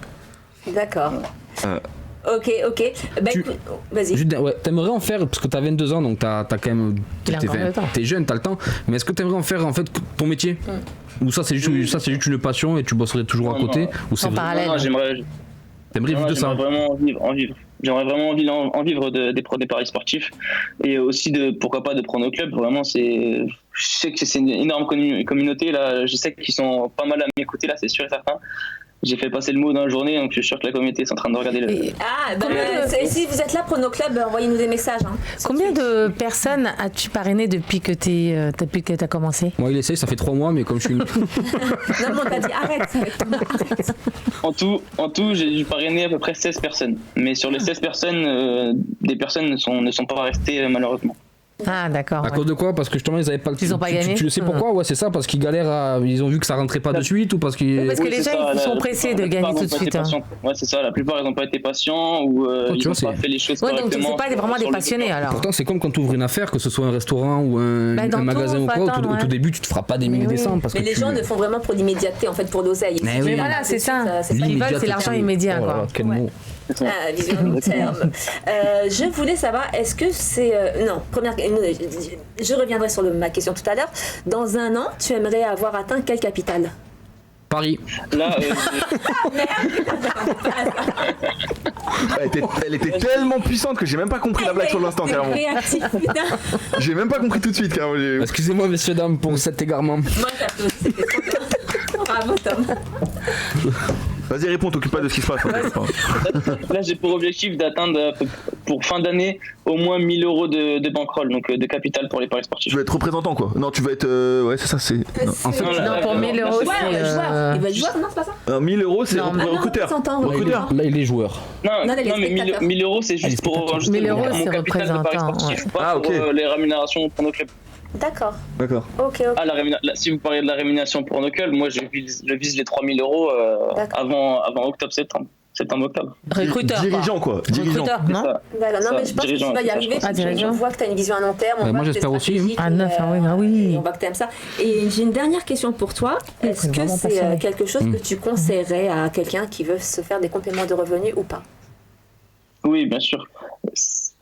D'accord. Ok. Bah, écoute, vas-y. T'aimerais en faire, parce que t'as 22 ans, donc t'as quand même. T'es jeune, t'as le temps. Mais est-ce que t'aimerais en faire en fait ton métier? Ou ça c'est juste une passion et tu bosserais toujours à côté? Ou c'est en parallèle. Non, t'aimerais vivre de ça? J'aimerais vraiment J'aimerais vraiment en vivre des paris sportifs et aussi pourquoi pas de prendre au club. Vraiment, je sais que c'est une énorme communauté là. Je sais qu'ils sont pas mal à m'écouter là, c'est sûr et certain. J'ai fait passer le mot dans la journée, donc je suis sûr que la communauté est en train de regarder si vous êtes là, Prono Club, envoyez-nous des messages. Hein. Combien de personnes as-tu parrainé depuis que t'as commencé? Moi, il essaye, ça fait 3 mois, mais comme je suis. Non, mais on t'a dit arrête, arrête. En tout, j'ai dû parrainer à peu près 16 personnes. Mais sur les 16 personnes, des personnes ne sont pas restées malheureusement. Ah d'accord. À cause de quoi? Parce que justement ils avaient pas le. Ils ont pas gagné. Tu le sais pourquoi? Ouais, c'est ça, parce qu'ils galèrent ils ont vu que ça rentrait pas de suite ou parce qu'ils. Parce que les gens ils sont pressés de gagner tout de suite. Ouais, c'est ça. La plupart ils n'ont pas été patients ou ils n'ont pas fait les choses correctement. Donc c'est pas vraiment des passionnés alors. Pourtant c'est comme quand tu ouvres une affaire, que ce soit un restaurant ou un magasin ou quoi. Au tout début tu te feras pas des milliers cents parce que. Mais les gens le font vraiment pour l'immédiateté en fait, pour l'oseille. Mais voilà, c'est ça. Ce qu'ils veulent, c'est l'argent immédiat quoi. Quel mot. Vision long terme. Je voulais savoir, est-ce que c'est... non, je reviendrai sur ma question tout à l'heure. Dans un an, tu aimerais avoir atteint quelle capitale? Paris. Là, elle était tellement puissante que j'ai même pas compris la blague sur l'instant carrément. J'ai même pas compris tout de suite carrément. Excusez-moi messieurs dames pour cet égarement. Moi ça fait aussi, c'était trop bien. Bravo Tom. Vas-y, réponds, t'occupe pas de ce qui se passe. Là, j'ai pour objectif d'atteindre pour fin d'année au moins 1 000 euros de bankroll, donc de capital pour les paris sportifs. Tu vas être représentant, quoi. Non, tu vas être. Ouais, c'est ça, c'est. Non, en fait, Non, pour 1000 euros, Ouais, c'est. joueur. Il va être joueur, non, c'est pas ça? 1 000 euros, c'est Non, Ah non, recruteur. représentant, Recruteur. Là, il est joueur. Non, Non, les mais 1 000 spectateurs. euros, c'est juste pour 1000 euros, mon c'est capital de paris représentant, sportif, ouais. pas Ah, pour ok. les rémunérations pour nos clubs. D'accord. D'accord. Ok. Ah, si vous parlez de la rémunération pour nos clubs, moi je vise les 3 000 euros D'accord. avant octobre-septembre. Septembre-octobre. Recruteur. quoi. Dirigeant, quoi. Dirigeant. Recruteur, C'est non ça. D'accord. Non, Ça, mais je pense que tu dirigeant, vas y c'est ça, arriver. je Parce que dirigeant. on voit que tu as une vision à long terme. On Ouais, voit moi, que t'es j'espère aussi, stratégique, Ah, neuf, ah oui, ah oui. et on voit que tu aimes ça. Et j'ai une dernière question pour toi. Est-ce c'est que vraiment c'est passionné. quelque chose que tu conseillerais à quelqu'un qui veut se faire des compléments de revenus ou pas? Oui, bien sûr.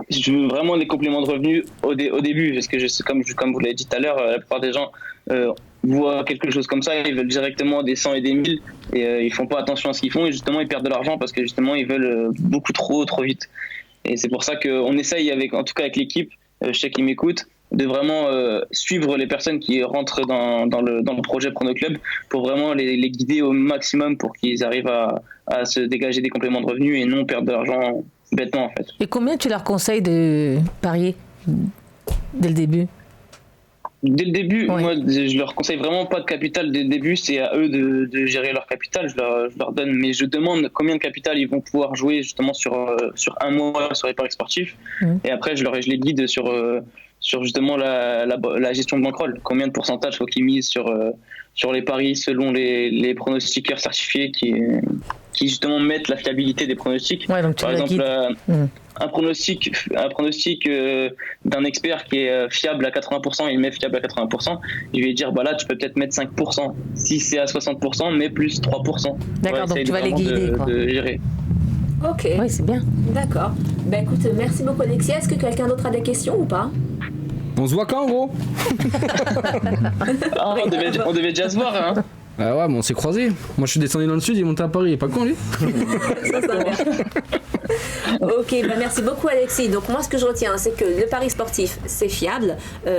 Je veux vraiment des compléments de revenus au début, parce que comme vous l'avez dit tout à l'heure, la plupart des gens voient quelque chose comme ça, ils veulent directement des 100 et des 1000, et ils font pas attention à ce qu'ils font, et justement ils perdent de l'argent parce que justement ils veulent beaucoup trop vite. Et c'est pour ça qu'on essaye, en tout cas avec l'équipe, je sais qu'ils m'écoutent, de vraiment suivre les personnes qui rentrent dans le projet Prono Club pour vraiment les guider au maximum pour qu'ils arrivent à se dégager des compléments de revenus et non perdre de l'argent bêtement en fait. Et combien tu leur conseilles de parier dès le début? Dès le début, Ouais. moi je leur conseille vraiment pas de capital dès le début, c'est à eux de gérer leur capital, je leur donne, mais je demande combien de capital ils vont pouvoir jouer justement sur un mois sur les paris sportifs, et après je les guide sur justement la gestion de bankroll, combien de pourcentage faut qu'ils misent sur les paris selon les pronostiqueurs certifiés qui justement mettent la fiabilité des pronostics. Ouais, donc tu Par la exemple, guides. un pronostic d'un expert qui est fiable à 80%, il met fiable à 80%, je vais dire bah là tu peux peut-être mettre 5%, si c'est à 60%, mais plus 3%. D'accord, donc essayer tu vas les vraiment guider, quoi. de gérer. Ok. Oui, c'est bien. D'accord. Ben écoute, merci beaucoup Alexis. Est-ce que quelqu'un d'autre a des questions ou pas? On se voit quand, gros? Ah, on devait déjà se voir, hein. Ah ouais, mais on s'est croisés. Moi, je suis descendu dans le sud, il est monté à Paris. Il est pas con, lui? Ça, ça va. Ok, bah merci beaucoup Alexis. Donc moi ce que je retiens c'est que le pari sportif c'est fiable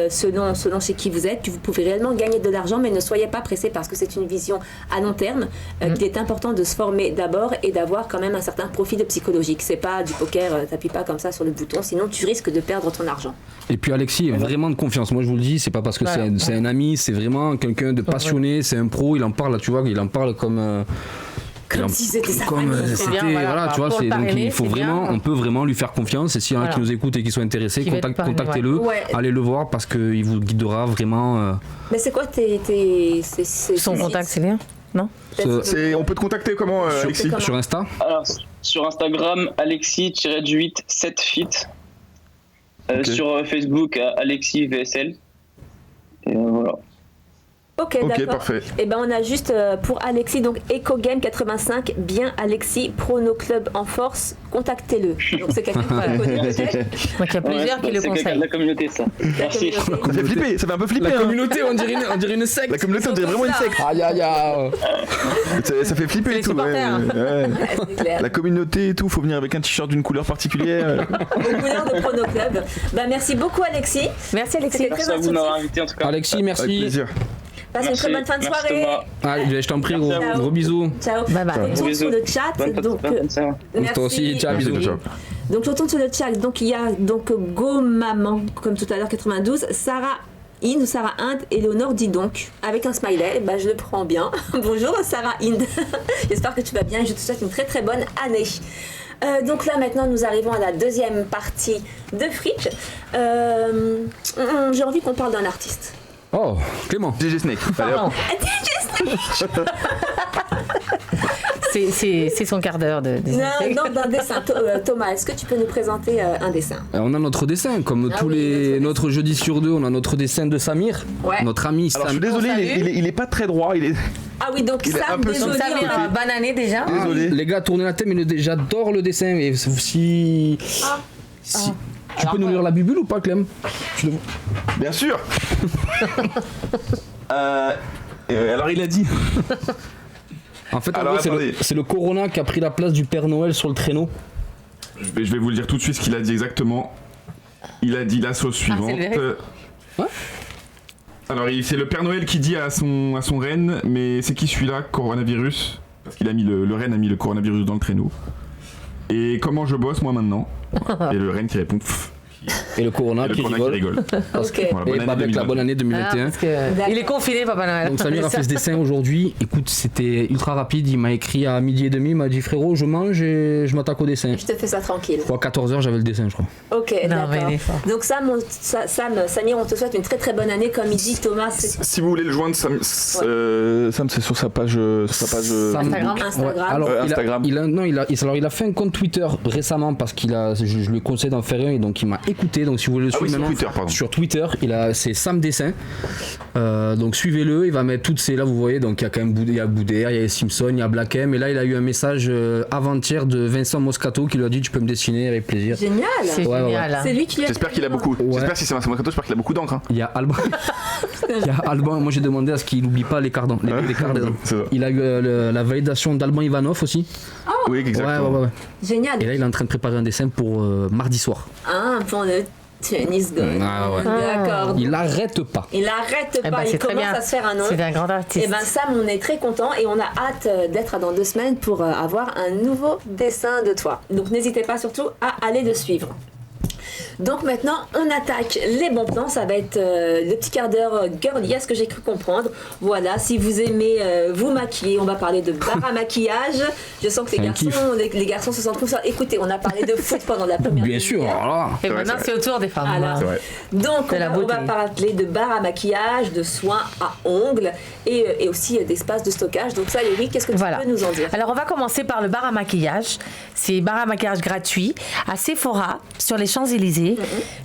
selon chez qui vous êtes, que vous pouvez réellement gagner de l'argent, mais ne soyez pas pressé parce que c'est une vision à long terme, qu'il est important de se former d'abord et d'avoir quand même un certain profil psychologique. C'est pas du poker, t'appuies pas comme ça sur le bouton, sinon tu risques de perdre ton argent. Et puis Alexis est vraiment de confiance. Moi je vous le dis, c'est pas parce que Ouais. c'est un ami, c'est vraiment quelqu'un de passionné, c'est un pro, il en parle, tu vois, il en parle comme Si c'était sa comme famille. c'était, bien, voilà. voilà, tu vois, Pour le donc parrainer, il faut c'est vraiment, bien. on peut vraiment lui faire confiance. Et s'il y en a Voilà. qui nous écoutent et qui sont intéressés, Qui veut être parrainé, contactez-le, ouais. allez le voir parce qu'il vous guidera vraiment. Mais c'est quoi Son contact, c'est bien? Non? On peut te contacter comment, Alexis? comment Sur Insta. Alors, sur Instagram, Alexis-8 7fit. Ok. Sur Facebook, Alexis VSL. Et voilà. Ok, Ok, d'accord. parfait. Et ben on a juste pour Alexis donc EcoGame 85, bien Alexis, Prono Club en force, contactez-le. Donc c'est quelqu'un qui Ouais. vous connaît peut-être. Donc il y a plusieurs qui le c'est quelqu'un de conseillent. la communauté, ça. Merci. Ça fait flipper, ça fait un peu flipper. hein. communauté, on dirait une secte. La communauté, on dirait vraiment une secte. Aïe aïe aïe. Ça fait flipper C'est et tout. les supporters. Ouais. Ouais, c'est clair. La communauté et tout, faut venir avec un t-shirt d'une couleur particulière. Aux couleurs de Prono Club. Ben merci beaucoup Alexis. Merci Alexis. C'était Merci très à vous de m'avoir instructif. invité en tout cas. Alexis, Avec merci. plaisir. Passe une très bonne fin de Merci, soirée. Thomas. Allez, je t'en prie, Merci gros, à vous. gros bisous. Ciao. Bye bye. Retourne Bisous. sur le chat. Donc, Bonne soirée. merci. Toi aussi, ciao, Merci, bisous. ciao. Donc je retourne sur le chat. Donc il y a donc Go Maman, comme tout à l'heure 92, Sarah Inde ou Sarah Inde, Eleonore dit donc, avec un smiley, bah, je le prends bien. Bonjour Sarah Inde, j'espère que tu vas bien et je te souhaite une très très bonne année. Donc là maintenant nous arrivons à la deuxième partie de Frick. J'ai envie qu'on parle d'un artiste. Oh, Clément. GG Snake. Allez, hop. C'est son quart d'heure de Non, d'un dessin. Thomas, est-ce que tu peux nous présenter un dessin? On a notre dessin, comme Ah tous oui, les. notre Notre jeudi sur deux, on a notre dessin de Samir. Ouais. Notre ami Alors je suis Samir. désolé, il est pas très droit. Il est. Ah oui, donc Il est un Sam, peu désolé. Donc ça on va- bonne année déjà. Désolé. Les gars, tournez la tête, mais j'adore le dessin. Et si. si- Tu peux nous lire la bubule ou pas, Clem? Bien sûr. Alors il a dit. En fait, en Alors, gros, attendez. c'est le Corona qui a pris la place du Père Noël sur le traîneau. Je vais vous le dire tout de suite ce qu'il a dit exactement. Il a dit la sauce suivante. c'est le vérité. Ouais. Alors c'est le Père Noël qui dit à son reine, mais c'est qui celui-là, coronavirus? Parce qu'il a mis le Rennes a mis le coronavirus dans le traîneau. Et comment je bosse moi maintenant? Et le Rennes qui répond pff. Et le Corona, Et le qui, Corona rigole. Ok. Voilà, bonne Et année avec la 2020. bonne année 2021. parce que il est confiné, Papa Noël. Donc Samir a fait ce dessin aujourd'hui. Écoute, c'était ultra rapide. Il m'a écrit à 12h30. Il m'a dit frérot, je mange et je m'attaque au dessin. Je te fais ça tranquille. À 14h, j'avais le dessin, je crois. Ok, Non, mais il d'accord. est fort. Donc Samir, on te souhaite une très très bonne année. Comme il dit Thomas, c'est Si vous voulez le joindre, Sam, c'est sur sa page. Sam- Instagram. Instagram. Ouais, alors, Instagram. il a fait un compte Twitter récemment parce je lui conseille d'en faire un et donc il m'a écouté. Donc si vous voulez le Ah oui, suivre sur maintenant, Twitter, pardon. sur Twitter, c'est Sam Dessin. Donc suivez-le, il va mettre toutes ces là, vous voyez. Donc il y a quand même il y a Boudère, il y a les Simpsons, il y a Black M. Et là il a eu un message avant-hier de Vincent Moscato qui lui a dit tu peux me dessiner avec plaisir. génial. C'est Ouais, génial. hein. C'est lui qui lui a J'espère qu'il a beaucoup. Ouais. J'espère si c'est Vincent Moscato, j'espère qu'il a beaucoup d'encre. Hein. Il y a Alban. Il y a Alban. Moi j'ai demandé à ce qu'il n'oublie pas les cartes. Les cartes dedans. C'est ça. Il a eu la validation d'Alban Ivanov aussi. Oui, exactement. Ouais. Génial. Et là il est en train de préparer un dessin pour mardi soir. Pour le tennis go. Ah ouais. D'accord. Il arrête pas. Il arrête Eh pas. ben, Il c'est très commence bien. à se faire un nom. C'est un grand artiste. Et ben Sam, on est très content et on a hâte d'être dans 2 semaines pour avoir un nouveau dessin de toi. Donc n'hésitez pas surtout à aller le suivre. Donc maintenant, on attaque les bons plans. Ça va être le petit quart d'heure girly, à ce que j'ai cru comprendre. Voilà, si vous aimez vous maquiller, on va parler de bar à maquillage. Je sens que C'est un les garçons se sentent comme ça. Écoutez, on a parlé de foot pendant la première Bien sûr. demi-heure. Alors là. Et vrai, maintenant, c'est c'est au tour des femmes. Voilà. C'est vrai. Donc, De la on beauté. va parler de bar à maquillage, de soins à ongles et aussi d'espace de stockage. Donc, ça, Léry, qu'est-ce que tu peux nous en dire? Alors, on va commencer par le bar à maquillage. C'est bar à maquillage gratuit à Sephora sur les Champs-Élysées.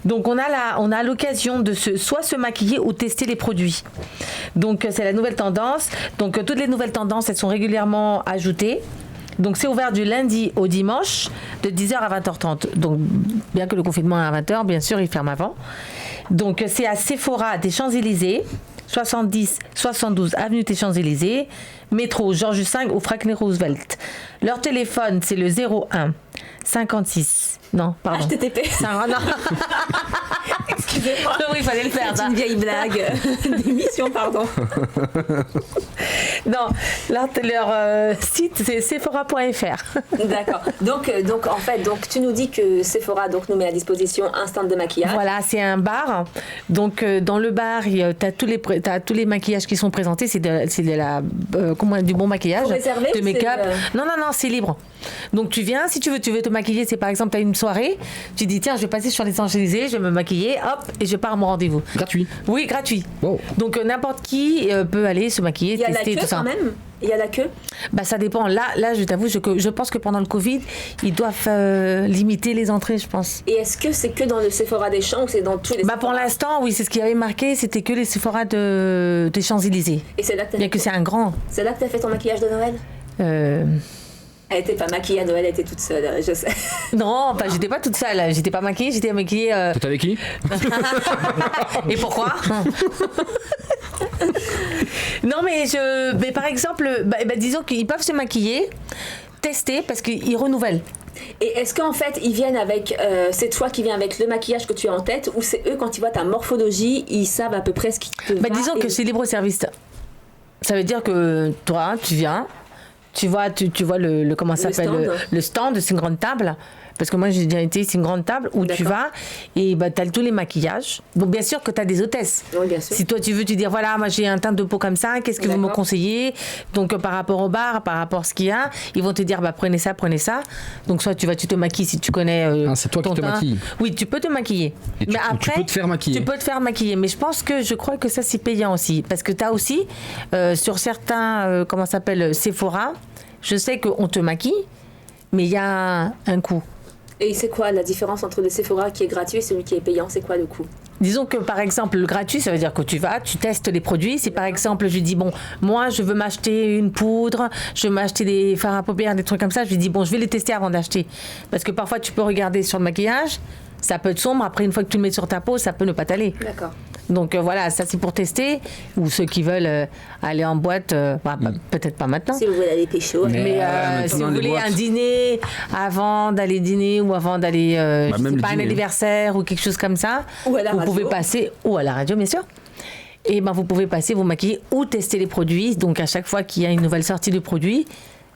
Donc, on a l'occasion de soit se maquiller ou tester les produits. Donc, c'est la nouvelle tendance. Donc, toutes les nouvelles tendances, elles sont régulièrement ajoutées. Donc, c'est ouvert du lundi au dimanche de 10h à 20h30. Donc, bien que le confinement est à 20h, bien sûr, il ferme avant. Donc, c'est à Sephora des Champs-Élysées. 70-72 avenue des Champs-Élysées, métro Georges V ou Franklin Roosevelt. Leur téléphone, c'est le 01 56. Non, pardon. HTTP. Non. Excusez-moi. Oui, il fallait le faire. C'est ça. une vieille blague d'émission, pardon. Non, leur site, c'est sephora.fr. D'accord. Donc, en fait, tu nous dis que Sephora nous met à disposition un stand de maquillage. Voilà, c'est un bar. Donc, dans le bar, t'as tous les maquillages qui sont présentés. C'est du bon maquillage. Faut réserver De ou make-up. c'est, Non, c'est libre. Donc, tu viens, si tu veux te maquiller, c'est par exemple, tu as une soirée, tu dis, tiens, je vais passer sur les Champs-Élysées, je vais me maquiller, hop, et je pars à mon rendez-vous. Gratuit. Oui, gratuit. Wow. Donc, n'importe qui peut aller se maquiller, Il y a la tester queue tout ça. quand même. Il y a la queue. Bah, ça dépend. Là, je t'avoue, je pense que pendant le Covid, ils doivent limiter les entrées, je pense. Et est-ce que c'est que dans le Sephora des Champs ou c'est dans tous les Bah, pour Sephora? l'instant, oui, c'est ce qui avait marqué, c'était que les Sephora des Champs-Élysées. Et c'est là que Bien que c'est un grand. c'est là que t'as fait ton maquillage de Noël? Elle était pas maquillée à Noël, elle était toute seule, je sais. Non, bah, j'étais pas toute seule. J'étais pas maquillée, j'étais maquillée. T'es avec qui? Et pourquoi? Non, mais par exemple, disons qu'ils peuvent se maquiller, tester, parce qu'ils renouvellent. Et est-ce qu'en fait ils viennent avec, c'est toi qui viens avec le maquillage que tu as en tête ou c'est eux quand ils voient ta morphologie, ils savent à peu près ce qui te va Disons et- que c'est libre service. Ça veut dire que toi, tu viens, tu vois le comment ça s'appelle stand. le stand, c'est une grande table. Parce que moi j'ai déjà été, c'est une grande table où tu D'accord. vas et tu as tous les maquillages. Donc bien sûr que tu as des hôtesses. Oui, bien sûr. Si toi tu veux te dire voilà, moi j'ai un teint de peau comme ça, qu'est-ce que vous me D'accord. conseillez? Donc par rapport au bar, par rapport à ce qu'il y a, ils vont te dire prenez ça. Donc soit tu te maquilles si tu connais C'est toi qui ton te teint. maquilles. Oui, tu peux te maquiller. Et tu peux te faire maquiller. Tu peux te faire maquiller, mais je crois que ça c'est payant aussi parce que tu as aussi sur certains comment ça s'appelle Sephora, je sais qu'on te maquille mais il y a un coût. Et c'est quoi la différence entre le Sephora qui est gratuit et celui qui est payant? C'est quoi le coût? Disons que par exemple le gratuit ça veut dire que tu vas, tu testes les produits. Si par exemple je dis bon moi je veux m'acheter une poudre, je veux m'acheter des fards à paupières, des trucs comme ça, je lui dis bon je vais les tester avant d'acheter. Parce que parfois tu peux regarder sur le maquillage, ça peut être sombre, après une fois que tu le mets sur ta peau ça peut ne pas t'aller. D'accord. Donc voilà, ça c'est pour tester, ou ceux qui veulent aller en boîte, peut-être pas maintenant. Si vous voulez aller pécho. Mais maintenant, si vous les voulez boîtes. un dîner avant d'aller dîner ou avant d'aller, je même sais le pas, un dîner, hein. anniversaire ou quelque chose comme ça, Ou à la vous radio. pouvez passer, ou à la radio bien sûr, et vous pouvez passer, vous maquiller ou tester les produits. Donc à chaque fois qu'il y a une nouvelle sortie de produit,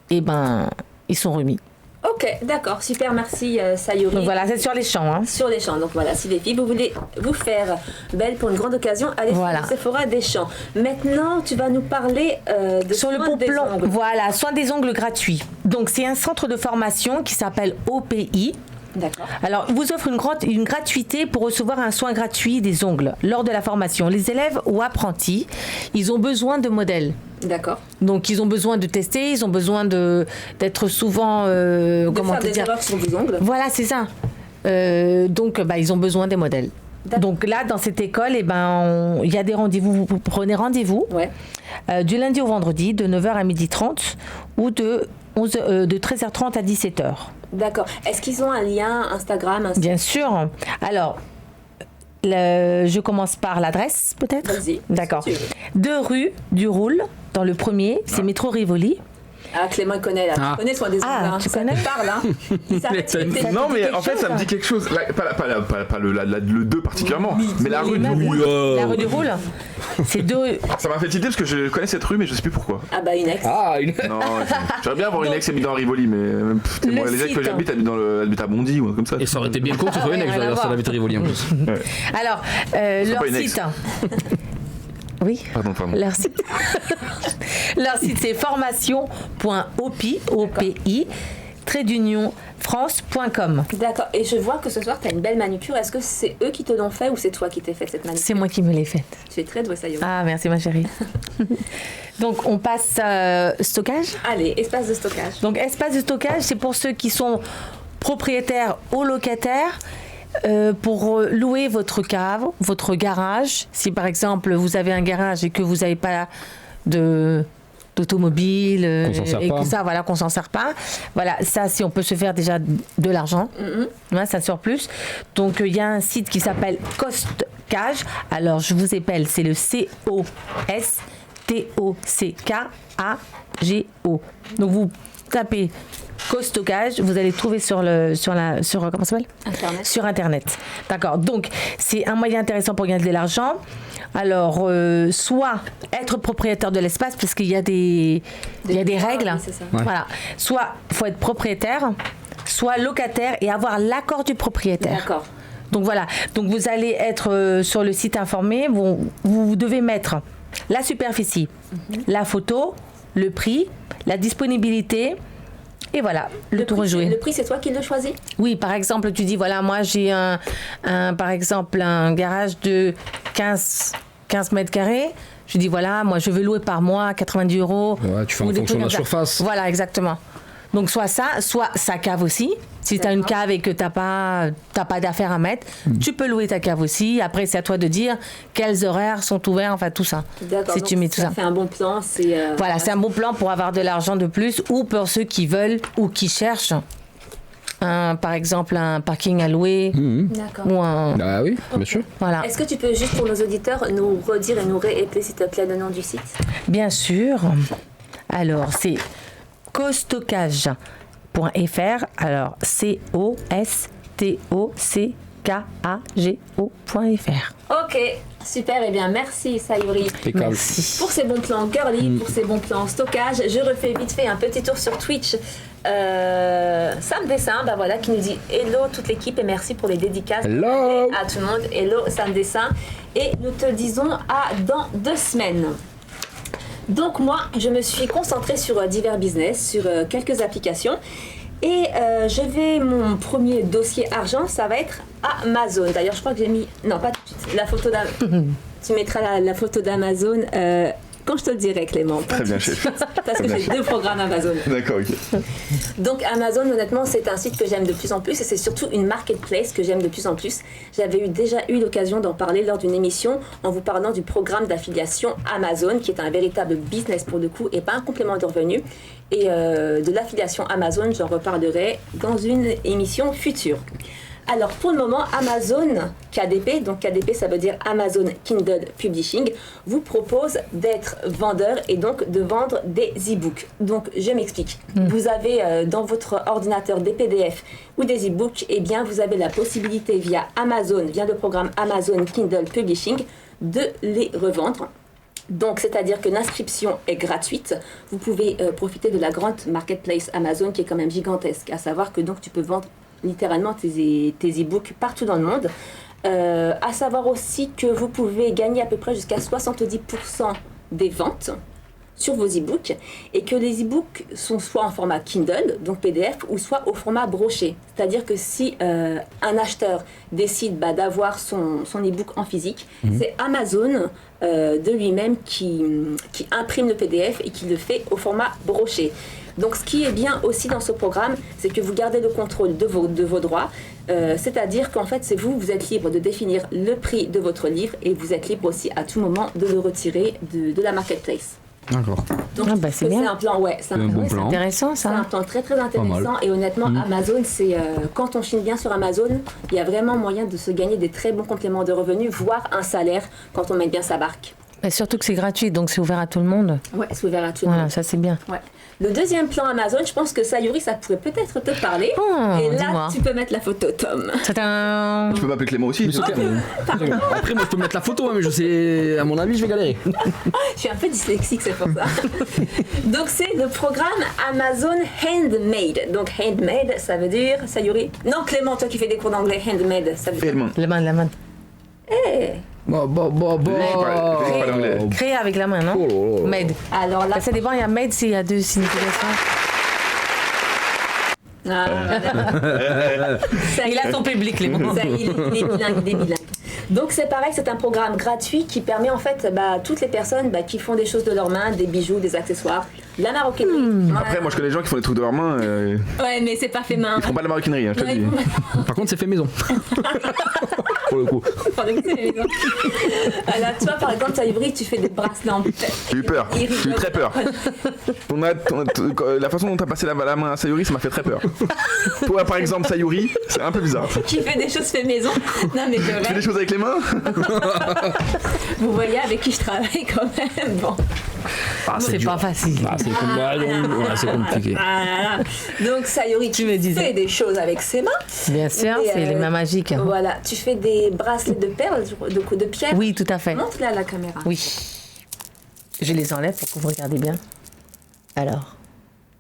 et ben ils sont remis. Ok, d'accord, super, merci Sayuri. Donc voilà, c'est sur les champs. Hein. Sur les champs. Donc voilà, si les filles, vous voulez vous faire belle pour une grande occasion, allez Voilà. sur Sephora des Champs. Maintenant, tu vas nous parler de Sur le soins des plan, ongles. voilà, soin des ongles gratuits. Donc c'est un centre de formation qui s'appelle OPI. D'accord. Alors, il vous offre une gratuité pour recevoir un soin gratuit des ongles lors de la formation. Les élèves ou apprentis, ils ont besoin de modèles. D'accord. Donc, ils ont besoin de tester, ils ont besoin d'être souvent... De comment faire te des dire erreurs sur vos ongles. Voilà, c'est ça. Donc, ils ont besoin des modèles. D'accord. Donc là, dans cette école, il y a des rendez-vous. Vous prenez rendez-vous Ouais. du lundi au vendredi, de 9h à 12h30 ou de 13h30 à 17h. D'accord. Est-ce qu'ils ont un lien Instagram Bien sûr. Alors, je commence par l'adresse, peut-être. Vas-y. D'accord. Si tu veux. 2 rue du Roule, dans le premier, c'est métro Rivoli. Ah, Clément, il connaît là. Ah. Tu connais soin des ongles. Ah, hein. tu Ça connais te parle, hein. Il s'arrête, il fait- Non, mais quelque en fait, chose, ça me dit quelque chose. Pas le 2 particulièrement, mais la rue du l'immeuble. Roule. La rue du Roule, c'est 2 rues. Ça m'a fait tilter parce que je connais cette rue, mais je sais plus pourquoi. Ah bah une ex. Ah, une... Non, j'aimerais bien avoir une ex habitée dans Rivoli, mais moi, les ex site. que j'habite habitent à Bondy ou un truc comme ça. Et ça aurait été bien con que ce soit une ex, rien à d'ailleurs, voir. sur la vitre Rivoli en plus. Alors, C'est leur pas une ex. site. Oui. Pardon. Leur site, leur site c'est formation.opi, OPI, france.com. D'accord. Et je vois que ce soir, tu as une belle manucure. Est-ce que c'est eux qui te l'ont fait ou c'est toi qui t'es fait cette manucure? C'est moi qui me l'ai faite. Tu es très douée, Sayuri. Ah, merci ma chérie. Donc, on passe stockage. Allez, espace de stockage. Donc, espace de stockage, c'est pour ceux qui sont propriétaires ou locataires. Pour louer votre cave, votre garage. Si par exemple vous avez un garage et que vous n'avez pas d'automobile Qu'on s'en sert et pas. que ça, voilà, qu'on s'en sert pas. Voilà, ça, si on peut se faire déjà de l'argent, ouais, ça sort plus. Donc il y a un site qui s'appelle Costcage. Alors je vous appelle, c'est le COSTOCKAGO. Donc vous tapez Costocage, vous allez trouver sur comment ça s'appelle Internet. Sur Internet. D'accord. Donc, c'est un moyen intéressant pour gagner de l'argent. Alors, soit être propriétaire de l'espace, parce qu'il y a des règles. Oui, c'est ça. Ouais. Voilà. Soit il faut être propriétaire, soit locataire et avoir l'accord du propriétaire. D'accord. Donc voilà. Donc vous allez être sur le site informé. Vous devez mettre la superficie, la photo, le prix, la disponibilité. Et voilà, le tour est joué. Le prix, c'est toi qui le choisis? Oui, par exemple, tu dis, voilà, moi j'ai par exemple un garage de 15 mètres carrés. Je dis, voilà, moi je veux louer par mois 90 €. Ouais, tu fais Ou en des fonction de la trucs comme ça. surface. Voilà, exactement. Donc soit ça, soit sa cave aussi. Si tu as une cave et que tu n'as pas d'affaires à mettre, tu peux louer ta cave aussi. Après, c'est à toi de dire quels horaires sont ouverts, enfin tout ça. D'accord. Si donc tu mets tout ça. Ça fait un bon plan. Voilà, c'est un bon plan pour avoir de l'argent de plus ou pour ceux qui veulent ou qui cherchent, par exemple, un parking à louer D'accord. ou un... Ah oui, bien sûr. Voilà. Est-ce que tu peux juste pour nos auditeurs nous redire et nous réépeler s'il te plaît le nom du site? Bien sûr. Alors, c'est costocage.fr. Alors, COSTOCKAGO.fr. Ok, super. Eh bien, merci Sayuri. Impeccable. Merci. Pour ces bons plans girly, pour ces bons plans stockage, je refais vite fait un petit tour sur Twitch. Sam Dessin, bah voilà, qui nous dit hello toute l'équipe et merci pour les dédicaces. Hello. À tout le monde, hello Sam Dessin. Et nous te disons à dans 2 semaines. Donc moi, je me suis concentrée sur divers business, sur quelques applications. Et mon premier dossier argent, ça va être Amazon. D'ailleurs, je crois que j'ai mis... Non, pas tout de suite. La photo d'Amazon. Tu mettras la photo d'Amazon quand je te le dirai, Clément. Très bien, chef. Parce que j'ai 2 programmes Amazon. D'accord, ok. Donc Amazon, honnêtement, c'est un site que j'aime de plus en plus et c'est surtout une marketplace que j'aime de plus en plus. J'avais déjà eu l'occasion d'en parler lors d'une émission en vous parlant du programme d'affiliation Amazon qui est un véritable business pour le coup et pas un complément de revenu. Et de l'affiliation Amazon, j'en reparlerai dans une émission future. Alors pour le moment, Amazon KDP, donc KDP ça veut dire Amazon Kindle Publishing, vous propose d'être vendeur et donc de vendre des e-books. Donc je m'explique. Vous avez dans votre ordinateur des PDF ou des e-books, et bien vous avez la possibilité via Amazon, via le programme Amazon Kindle Publishing, de les revendre. Donc, c'est-à-dire que l'inscription est gratuite. Vous pouvez profiter de la grande marketplace Amazon qui est quand même gigantesque. À savoir que donc tu peux vendre littéralement tes e-books partout dans le monde. À savoir aussi que vous pouvez gagner à peu près jusqu'à 70% des ventes sur vos e-books et que les e-books sont soit en format Kindle, donc PDF, ou soit au format broché. C'est-à-dire que si un acheteur décide d'avoir son e-book en physique, c'est Amazon de lui-même qui imprime le PDF et qui le fait au format broché. Donc ce qui est bien aussi dans ce programme, c'est que vous gardez le contrôle de vos droits, c'est-à-dire qu'en fait vous êtes libre de définir le prix de votre livre et vous êtes libre aussi à tout moment de le retirer de la marketplace. D'accord. Donc c'est bien. un plan, c'est un bon plan. plan. Intéressant C'est un ça. plan très très intéressant et honnêtement Amazon c'est quand on chine bien sur Amazon il y a vraiment moyen de se gagner des très bons compléments de revenus voire un salaire quand on met bien sa barque. Mais surtout que c'est gratuit, donc c'est ouvert à tout le monde. Ouais, c'est ouvert à tout le Voilà, monde. ça c'est bien. Ouais. Le deuxième plan Amazon, je pense que Sayuri, ça pourrait peut-être te parler. Oh, et là, dis-moi. tu peux mettre la photo, Tom. Tadam. Tu peux m'appeler Clément aussi. Mais c'est ok. Après, moi, je peux mettre la photo, hein, mais je sais, à mon avis, je vais galérer. Je suis un peu dyslexique, c'est pour ça. Donc, c'est le programme Amazon Handmade. Donc, Handmade, ça veut dire, Sayuri. Non, Clément, toi qui fais des cours d'anglais, Handmade, ça veut dire. Réellement. La main. Eh. Bon. pas l'anglais. Créé avec la main, non? Oh. Made. Alors là, Ça dépend, il y a made, il y a deux significations. Il a son public, Clément. Il est bilingue. Donc c'est pareil, c'est un programme gratuit qui permet en fait toutes les personnes qui font des choses de leurs mains, des bijoux, des accessoires, de la maroquinerie. Après, moi je connais des gens qui font des trucs de leurs mains. Ouais, mais c'est pas fait main. Ils font pas de la maroquinerie, je te le dis. Par contre, c'est fait maison. Pour le coup. Alors toi par exemple, Sayuri, tu fais des bracelets en J'ai eu peur, j'ai eu très peur. La façon dont t'as passé la main à Sayuri, ça m'a fait très peur. Toi par exemple, Sayuri, c'est un peu bizarre. Qui fait des choses fait maison. Non mais c'est Tu fais vrai. des choses avec les mains? Vous voyez avec qui je travaille quand même. Bon. C'est pas facile. C'est compliqué. Voilà. Donc Sayuri, tu me disais. fais des choses avec ses mains. Bien sûr, Et, c'est les mains magiques. Voilà, tu fais des bracelets de perles, de pierre. Oui, tout à fait. Montre-les à la caméra. Oui. Je les enlève pour que vous regardez bien. Alors,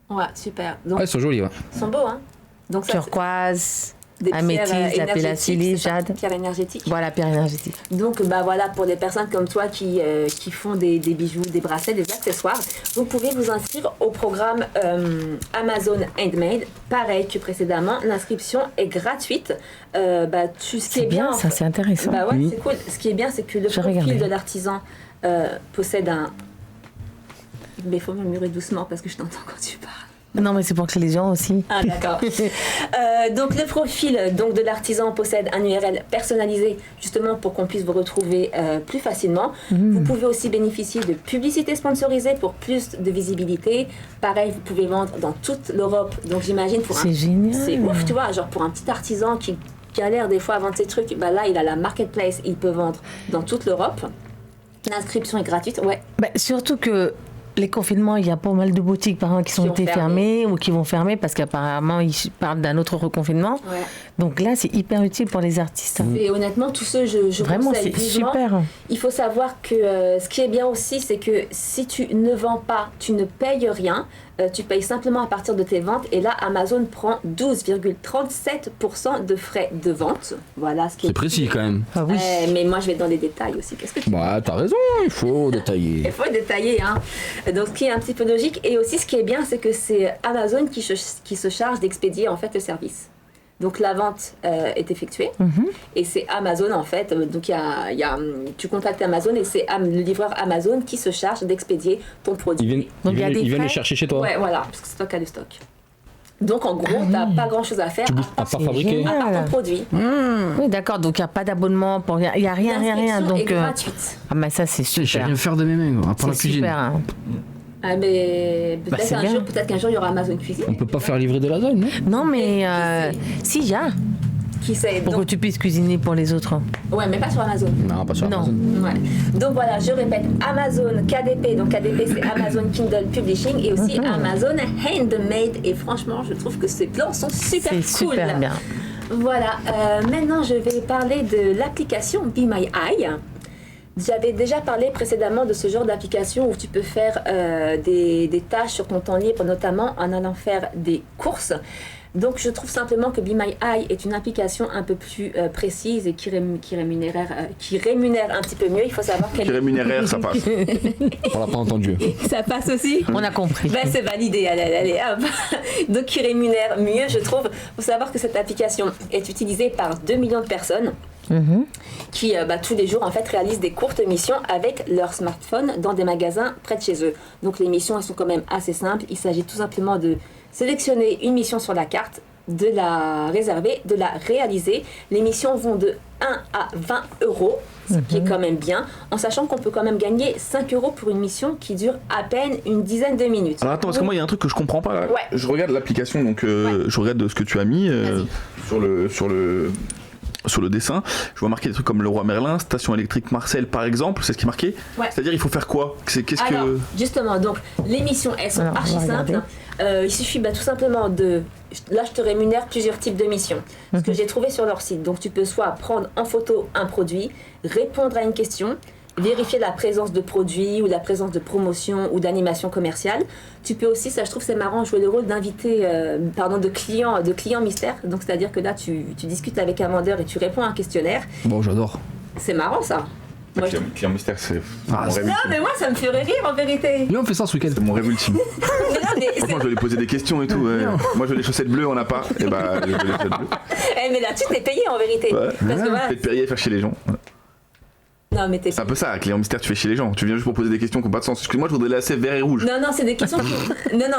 Ouais, super. Donc, Ouais, ils sont jolis, ouais. ils sont beaux, hein. Donc ça, turquoise, c'est des pierres améthyste, énergétiques, lapis-lazuli, c'est ça, jade. pierres énergétiques. Voilà, pierre énergétique. Donc voilà, pour des personnes comme toi qui font des bijoux, des bracelets, des accessoires, vous pouvez vous inscrire au programme Amazon Handmade. Pareil que précédemment, l'inscription est gratuite. Ce qui C'est est bien, bien, ça, c'est intéressant. Bah ouais, c'est cool. Ce qui est bien, c'est que le J'ai profil regardé. de l'artisan possède un... Mais il faut murmurer doucement parce que je t'entends quand tu parles. Non, mais c'est pour que les gens aussi. Ah d'accord. Donc le profil de l'artisan possède un URL personnalisé justement pour qu'on puisse vous retrouver plus facilement. Vous pouvez aussi bénéficier de publicités sponsorisées pour plus de visibilité. Pareil, vous pouvez vendre dans toute l'Europe. Donc j'imagine pour C'est génial. c'est ouf, tu vois, genre pour un petit artisan qui galère des fois à vendre ses trucs, là il a la marketplace, il peut vendre dans toute l'Europe. L'inscription est gratuite, ouais. Surtout que les confinements, il y a pas mal de boutiques par exemple, qui Qui ont ont été fermé. fermées ou qui vont fermer parce qu'apparemment ils parlent d'un autre reconfinement. Ouais. Donc là, c'est hyper utile pour les artistes. Et honnêtement, tous ceux, je Vraiment, conseille c'est vivement. super. Il faut savoir que ce qui est bien aussi, c'est que si tu ne vends pas, tu ne payes rien. Tu payes simplement à partir de tes ventes. Et là, Amazon prend 12,37% de frais de vente. Voilà ce qui est... C'est précis quand même. Ah oui. Mais moi, je vais dans les détails aussi. Qu'est-ce que tu... Bah, t'as raison, il faut détailler. Il faut détailler, hein. Donc, ce qui est un petit peu logique. Et aussi, ce qui est bien, c'est que c'est Amazon qui se charge d'expédier en fait le service. Donc la vente est effectuée et c'est Amazon en fait. Donc tu contactes Amazon et c'est le livreur Amazon qui se charge d'expédier ton produit. Ils viennent, Donc, il y a des ils viennent frais les chercher chez toi. Ouais, voilà, parce que c'est toi qui as le stock. Donc en gros, t'as pas grand chose à faire Tu bouges à part c'est fabriquer. génial. à part ton produit. Oui, d'accord. Donc il n'y a pas d'abonnement pour rien. Il n'y a rien. L'inscription Donc est gratuite. ah mais ça c'est Je sais super. rien faire de mes mains, quoi, à part la C'est cuisine. super. Hein. Ah, mais peut-être c'est qu'un bien. jour, il y aura Amazon Cuisine. On peut pas faire livrer de lasagne, non? Non mais si il y a Qui sait pour donc, que tu puisses cuisiner pour les autres. ouais, mais pas sur Amazon. Non, pas sur Non. Amazon. Ouais. Donc voilà, je répète, Amazon KDP, donc KDP c'est Amazon Kindle Publishing et aussi Amazon Handmade. Et franchement, je trouve que ces plans sont super C'est cool. super bien. Voilà, maintenant je vais parler de l'application Be My Eye. J'avais déjà parlé précédemment de ce genre d'application où tu peux faire des tâches sur ton temps libre, notamment en allant faire des courses. Donc je trouve simplement que Be My Eye est une application un peu plus précise et qui rémunère un petit peu mieux. Il faut savoir qu'elle Qui rémunéraire, ça passe. On l'a pas entendu. Ça passe aussi. On a compris. Ben, c'est validé, allez, hop. Donc qui rémunère mieux, je trouve. Il faut savoir que cette application est utilisée par 2 millions de personnes. Qui tous les jours en fait réalisent des courtes missions avec leur smartphone dans des magasins près de chez eux. Donc les missions elles sont quand même assez simples. Il s'agit tout simplement de sélectionner une mission sur la carte, de la réserver, de la réaliser. Les missions vont de 1 à 20 euros, ce qui est quand même bien, en sachant qu'on peut quand même gagner 5 euros pour une mission qui dure à peine une dizaine de minutes. Alors attends, parce que moi il y a un truc que je comprends pas là. Ouais. Je regarde l'application, donc je regarde ce que tu as mis sur le dessin. Je vois marquer des trucs comme le Roi Merlin, Station électrique Marcel par exemple, c'est ce qui est marqué. Ouais. C'est-à-dire il faut faire quoi? Alors, justement, donc les missions elles sont archi simples. Il suffit tout simplement de... Là, je te rémunère plusieurs types de missions. Ce que j'ai trouvé sur leur site. Donc, tu peux soit prendre en photo un produit, répondre à une question, vérifier la présence de produits ou la présence de promotion ou d'animation commerciale. Tu peux aussi, ça je trouve c'est marrant, jouer le rôle d'invité, de client mystère. Donc, c'est-à-dire que là, tu discutes avec un vendeur et tu réponds à un questionnaire. Bon, j'adore. C'est marrant, ça. Moi, Client mystère, c'est mon rêve non, ultime. mais moi, ça me ferait rire, en vérité. Là, on fait ça ce week-end. C'est mon rêve ultime. Mais non, mais Franchement, je vais lui poser des questions et tout. Ouais. Moi, je veux les chaussettes bleues, on n'a pas. Et bah, je veux les chaussettes bleues. mais là-dessus, t'es payé, en vérité. Ouais. Parce que voilà. Peut-être payer et faire chez les gens. Non, mais t'es C'est un peu ça, client mystère, tu fais chez les gens. Tu viens juste pour poser des questions qui n'ont pas de sens. Excuse-moi, je voudrais laisser vert et rouge. Non, c'est des questions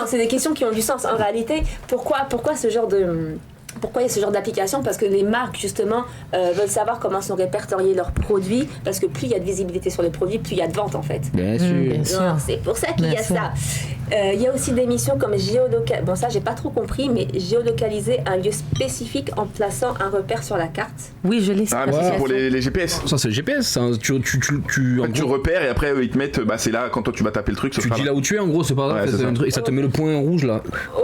c'est des questions qui ont du sens. En réalité, pourquoi ce genre de... Pourquoi il y a ce genre d'application? Parce que les marques, justement, veulent savoir comment sont répertoriés leurs produits. Parce que plus il y a de visibilité sur les produits, plus il y a de ventes, en fait. Bien sûr. Bien sûr. Non, c'est pour ça qu'il y a ça. Il y a aussi des missions comme géolocaliser... Bon, ça, j'ai pas trop compris, mais géolocaliser un lieu spécifique en plaçant un repère sur la carte. Oui, je l'ai. Ah, mais c'est pour les GPS. Ça, c'est le GPS. Ça. Tu en Tu gros, repères et après, ils te mettent, c'est là, quand toi tu vas taper le truc. ce tu sera dis là. là où tu es, en gros, c'est pas grave. Ouais, c'est c'est ça. un truc- et ça te met le point rouge là.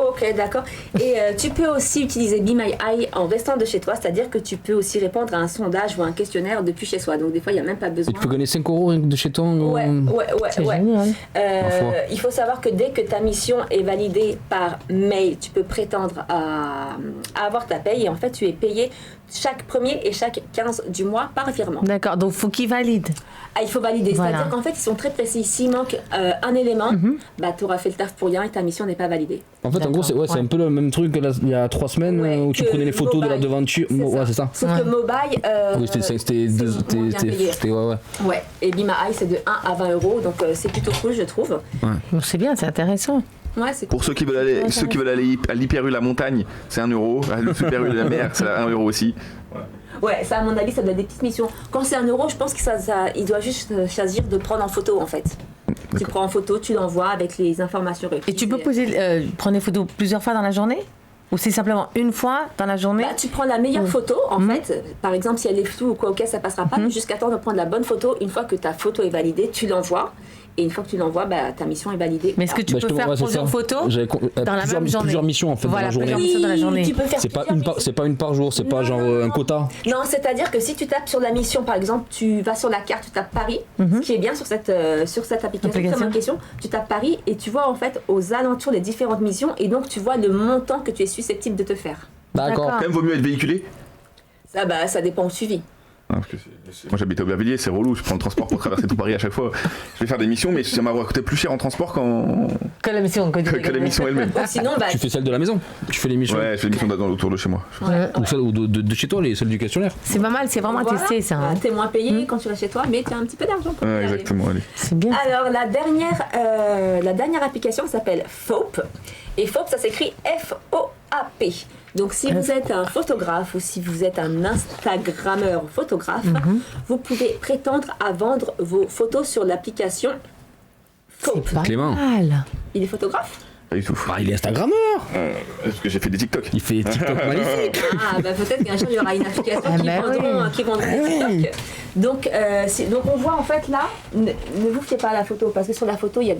Ok, d'accord. Et tu peux aussi utiliser Be My Eye en restant de chez toi, c'est-à-dire que tu peux aussi répondre à un sondage ou à un questionnaire depuis chez soi. Donc des fois, il n'y a même pas besoin. Et tu peux gagner 5 euros rien que de chez toi. Ouais. C'est génial. Ma foi. Il faut savoir que dès que ta mission est validée par mail, tu peux prétendre à avoir ta paye et en fait, tu es payé chaque 1er et chaque 15 du mois par virement. D'accord, donc faut qu'il valide. Ah, il faut valider, Voilà. c'est-à-dire qu'en fait, ils sont très précis. S'il manque un élément, tu auras fait le taf pour rien et ta mission n'est pas validée. En fait, en gros, c'est D'accord, un peu le même truc que il y a 3 semaines Ouais, où tu que prenais les photos de la Mobile, devanture. c'est ça. Ouais, c'est ça. Sauf que Mobile, Oui, c'était moins bien payé. ouais. Ouais, et Be My Eye, c'est de 1 à 20 euros, donc c'est plutôt cool, je trouve. Bon, c'est bien, c'est intéressant. Ouais, c'est Pour cool. ceux qui veulent aller à l'Hyper U la montagne, c'est 1 euro. Le Super U de la mer, c'est 1 euro aussi. Ouais, ça, à mon avis, ça doit être des petites missions. Quand c'est 1 euro, je pense que il doit juste choisir de prendre en photo, en fait. Tu prends en photo, tu l'envoies avec les informations requises. Et tu peux prendre des photos plusieurs fois dans la journée? Ou c'est simplement une fois dans la journée? Tu prends la meilleure photo, en fait. Par exemple, si elle est floue ou quoi, ok, ça passera pas. Mais jusqu'à temps de prendre la bonne photo, une fois que ta photo est validée, tu l'envoies. Et une fois que tu l'envoies, ta mission est validée. Mais est-ce que tu peux faire plusieurs photos dans la même journée? Plusieurs missions en fait Voilà, dans la journée. plusieurs missions dans la journée. Tu peux faire C'est pas plusieurs missions. c'est pas une par jour, c'est pas Non, genre non, un non. quota. Non, c'est-à-dire que si tu tapes sur la mission, par exemple, tu vas sur la carte, tu tapes Paris, ce qui est bien sur cette application, comme question, tu tapes Paris et tu vois en fait aux alentours les différentes missions et donc tu vois le montant que tu es susceptible de te faire. D'accord. Quand même, vaut mieux être véhiculé. Ça dépend où tu vis. Moi j'habite à Aubervilliers, c'est relou, je prends le transport pour traverser tout Paris à chaque fois. Je vais faire des missions, mais ça m'a coûté plus cher en transport Que la mission. que la mission elle-même. Ou sinon, Tu fais celle de la maison. Tu fais l'émission. Ouais, je fais des missions autour de chez moi. Ou celle de chez toi, celle du questionnaire. C'est pas mal, c'est vraiment à voilà. tester ça. hein. T'es moins payé quand tu vas chez toi, mais tu as un petit peu d'argent pour y Ouais, aller. exactement, allez. C'est bien. Alors, la dernière application s'appelle Foap. Et Foap, ça s'écrit F-O-A-P. Donc, si vous êtes un photographe ou si vous êtes un Instagrammeur photographe, vous pouvez prétendre à vendre vos photos sur l'application Foap. C'est pas Clément. mal. Il est photographe? Pas du tout. Bah, il est Instagrammeur. Parce que j'ai fait des TikTok. Il fait TikTok magnifique. Ah, bah peut-être qu'un jour il y aura une application Ah, qui, bah vendront, oui. qui vendront des TikTok. Donc, donc on voit en fait là, ne vous fiez pas à la photo parce que sur la photo il y a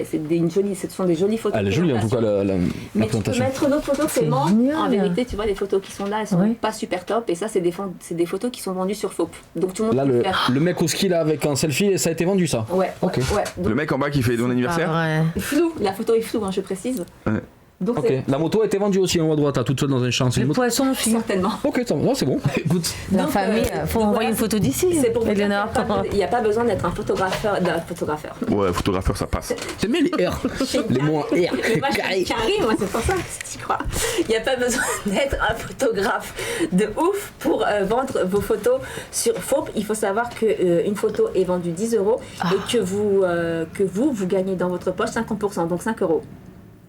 ce sont des jolies photos. Elle est jolie en tout cas la Mais tu peux présentation. mettre d'autres photos C'est seulement. génial. En vérité, tu vois, les photos qui sont là, elles sont Ouais. pas super top. Et ça, c'est des photos qui sont vendues sur Faup. Donc tout le monde Là, peut faire. le mec au ski là avec un selfie, ça a été vendu ça. Ouais, Ok. ouais. Donc, Le mec en bas qui fait ton anniversaire. flou, la photo est floue, hein, je précise. Ouais. Donc Ok. c'est La moto a été vendue aussi en haut à droite, toute seule dans un champ. C'est Le une moto. poisson aussi. certainement. Ok, ça va. Non, c'est bon. Écoute. La Donc, famille, faut donc envoyer voilà, une photo d'ici. C'est pour vous dire Eleonore. qu'il n'y a pas besoin d'être un photographeur. Ouais, photographeur, ça passe. T'aimes bien les R. Les mots en R. Mais moi, je Carré. suis carré, moi, c'est pour ça que tu crois. Il n'y a pas besoin d'être un photographe de ouf pour vendre vos photos sur Faup. Il faut savoir qu'une photo est vendue 10 € et que vous gagnez dans votre poche 50%, donc 5 €.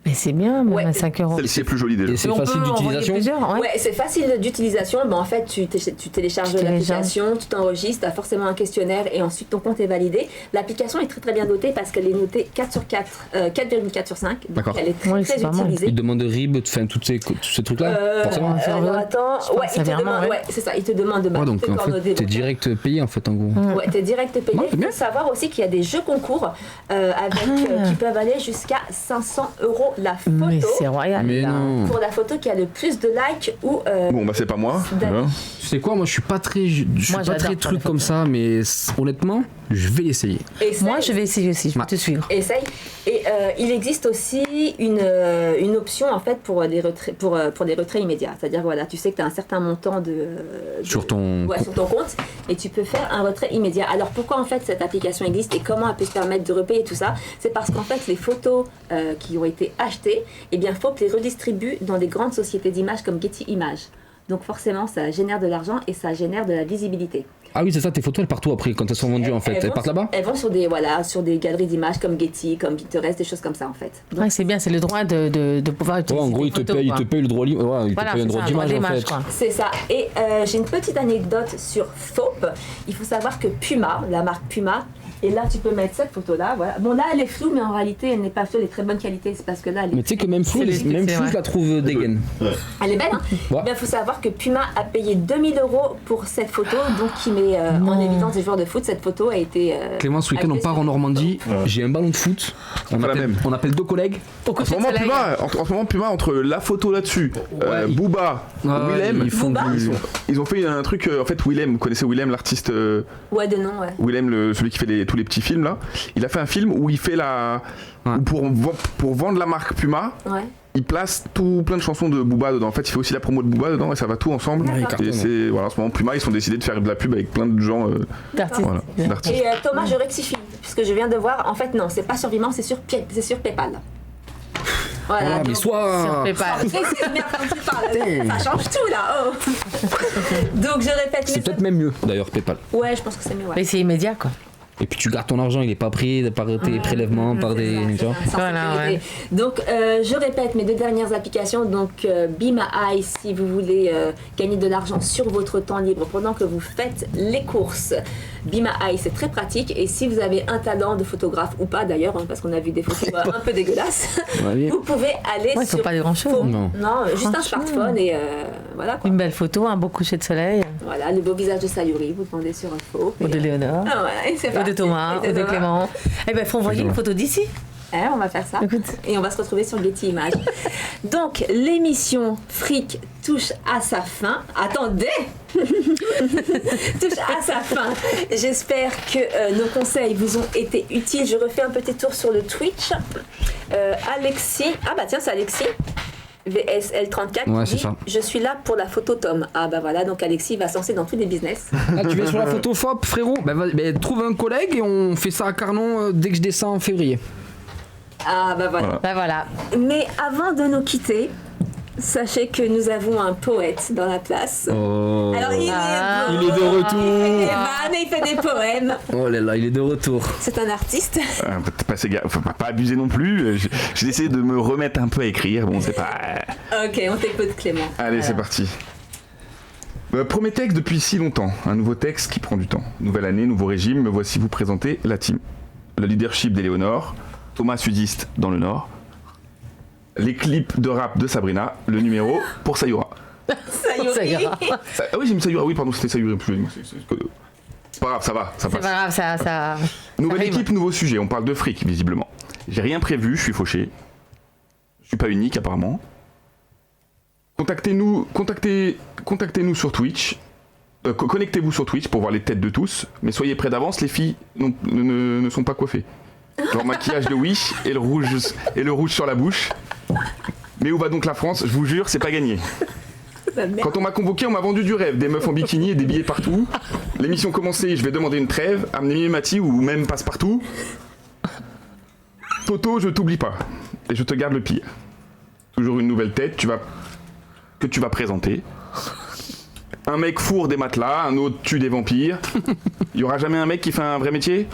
Mais c'est bien, même Ouais. à 5 €. Celle-ci est plus jolie déjà. Et c'est On peut facile envoyer d'utilisation. plusieurs, ouais. Ouais, c'est facile d'utilisation. Ben, en fait, tu télécharges Tu télécharges. l'application, tu t'enregistres, tu as forcément un questionnaire et ensuite ton compte est validé. L'application est très très bien dotée parce qu'elle est notée 4 sur 4, 4,4 sur 5. Donc D'accord. elle est très, Oui, très c'est pas mal. utilisée. Il demande RIB, enfin tous ces trucs là, forcément. Alors attends, Je pense ouais, que il te ça demande, virement, ouais. ouais, c'est ça, il te demande de Ouais, donc tes en coordonnées fait t'es bancaires. direct payé en fait en gros. Ouais, t'es direct payé. Ouais, c'est Il bien. faut savoir aussi qu'il y a des jeux concours qui peuvent aller jusqu'à 500 € la photo. Mais c'est royal. Mais là. non. Pour la photo qui a le plus de likes ou Bon, bah c'est pas moi. D'accord. Tu sais quoi, moi je suis pas très, je suis Moi, pas j'adore très faire truc les comme photos. ça, mais honnêtement, je vais essayer. Essaye. Moi, je vais essayer aussi, je vais Ouais. te suivre. Essaye. Et il existe aussi une option en fait pour des retraits, pour des retraits immédiats. C'est-à-dire voilà, tu sais que tu as un certain montant Sur ton. ouais, sur ton compte et tu peux faire un retrait immédiat. Alors pourquoi en fait cette application existe et comment elle peut se permettre de repayer tout ça? C'est parce qu'en fait les photos qui ont été achetées, eh bien Faup les redistribue dans des grandes sociétés d'images comme Getty Images. Donc forcément ça génère de l'argent et ça génère de la visibilité. Ah oui, c'est ça, tes photos elles partent où après quand elles sont vendues en fait? Elles vont partent sur- là-bas? Elles vont sur des galeries d'images comme Getty, comme Pinterest, des choses comme ça en fait. Donc, Ouais, c'est bien, c'est le droit de pouvoir Ouais, utiliser en gros, tes il te photos, paye, quoi. le droit libre. Ouais, il Voilà, te paye un c'est droit ça, un droit d'image en d'image, fait. quoi. c'est ça. Et j'ai une petite anecdote sur Faup. Il faut savoir que Puma, la marque Puma, et là tu peux mettre cette photo là. Voilà. Bon là elle est floue, mais en réalité elle n'est pas floue, elle est très bonne qualité. C'est parce que là elle est, Mais tu sais que même flou, C'est les- même c'est flou, vrai. je la trouve dégaine. elle est belle. Hein. Ouais. Eh bien, il faut savoir que Puma a payé 2000 € pour cette photo, donc qui met en évidence des joueurs de foot. Cette photo a été. Clément, ce week-end, on part en Normandie. J'ai un ballon de foot. On appelle deux collègues. En ce moment, Puma, entre la photo là-dessus, Ouais, Booba, Ouais, Willem, ils font Booba. du- ils ont fait un truc. En fait, Willem, vous connaissez Willem, l'artiste Ouais, de nom, ouais. Willem, celui qui fait tous les petits films là. Il a fait un film où il fait Ouais. où pour vendre la marque Puma, Ouais. il place plein de chansons de Booba dedans. En fait, il fait aussi la promo de Booba dedans et ça va tout ensemble. Ouais, il Et cartonne. c'est voilà, en ce moment, Puma, ils ont décidé de faire de la pub avec plein de gens. D'artistes. Voilà, d'artistes. Et Thomas, je rectifie, puisque je viens de voir. En fait, non, c'est pas sur Vimeo, c'est sur PayPal. Voilà. Ah, mais donc- Sur soit. PayPal. C'est bien quand tu parles. Ça change tout là. Oh. Donc je répète. C'est peut-être même mieux d'ailleurs, PayPal. Ouais, je pense que c'est mieux. Ouais. Mais c'est immédiat, quoi. Et puis tu gardes ton argent, il est pas pris par tes prélèvements, par des. Tu vois. Sans Voilà, sécurité. Donc, je répète mes deux dernières applications. Donc, Be My Eye, si vous voulez gagner de l'argent sur votre temps libre pendant que vous faites les courses. Be My Eye, c'est très pratique. Et si vous avez un talent de photographe ou pas d'ailleurs, hein, parce qu'on a vu des photos un peu dégueulasses, Ouais, vous pouvez aller Ouais, il faut sur. pas grand-chose. Faup. Non. Non, juste un Franchement. smartphone et voilà quoi. Une belle photo, un beau coucher de soleil. Voilà, le beau visage de Sayuri, vous demandez sur un faux. Ou de Léonore. Ah ouais, c'est Ou de parti. Thomas, Et ou de Thomas. Clément. Eh ben, faut envoyer une photo d'ici. On va faire ça. Écoute. Et on va se retrouver sur Getty Images. Donc, l'émission Fric touche à sa fin. Attendez touche à sa fin. J'espère que nos conseils vous ont été utiles. Je refais un petit tour sur le Twitch. Alexis. Ah bah tiens, c'est Alexis. VSL34 Ouais, qui c'est dit ça. je suis là pour la photo Tom. Ah bah voilà, donc Alexis va se lancer dans tous les business. Ah, tu viens sur la photo FOP, frérot? Bah, trouve un collègue et on fait ça à Carnon dès que je descends en février. Ah bah voilà. Ben voilà. Mais avant de nous quitter, sachez que nous avons un poète dans la place. Oh. Alors il Ah. est, Il est de retour. Il fait des vannes, il fait des poèmes. Oh là là, il est de retour. C'est un artiste. Faut pas abuser non plus. J'ai essayé de me remettre un peu à écrire. Bon, c'est pas. Ok, on t'écoute Clément. Allez, c'est parti. Premier texte depuis si longtemps. Un nouveau texte qui prend du temps. Nouvelle année, nouveau régime. Me voici vous présenter la team. Le leadership d'Éléonore. Thomas sudiste dans le Nord. les clips de rap de Sabrina, le numéro pour Sayura. Sayuri. Ah oui, j'ai mis Sayura, oui, pardon, c'était Sayuri. C'est pas grave, ça va, ça C'est passe. pas grave, ça Nouvelle rime. équipe, nouveau sujet, on parle de fric, visiblement. J'ai rien prévu, je suis fauché. Je suis pas unique, apparemment. Contactez-nous sur Twitch. Connectez-vous sur Twitch pour voir les têtes de tous, mais soyez prêts d'avance, les filles ne sont pas coiffées. Genre maquillage de Wish et le rouge sur la bouche. Mais où va donc la France? Je vous jure, c'est pas gagné. Quand on m'a convoqué, on m'a vendu du rêve, des meufs en bikini et des billets partout. L'émission commencée, je vais demander une trêve, amener Mati ou même passe-partout. Toto, je t'oublie pas, et je te garde le pire. Toujours une nouvelle tête que tu vas présenter. Un mec fourre des matelas, un autre tue des vampires. Il y aura jamais un mec qui fait un vrai métier?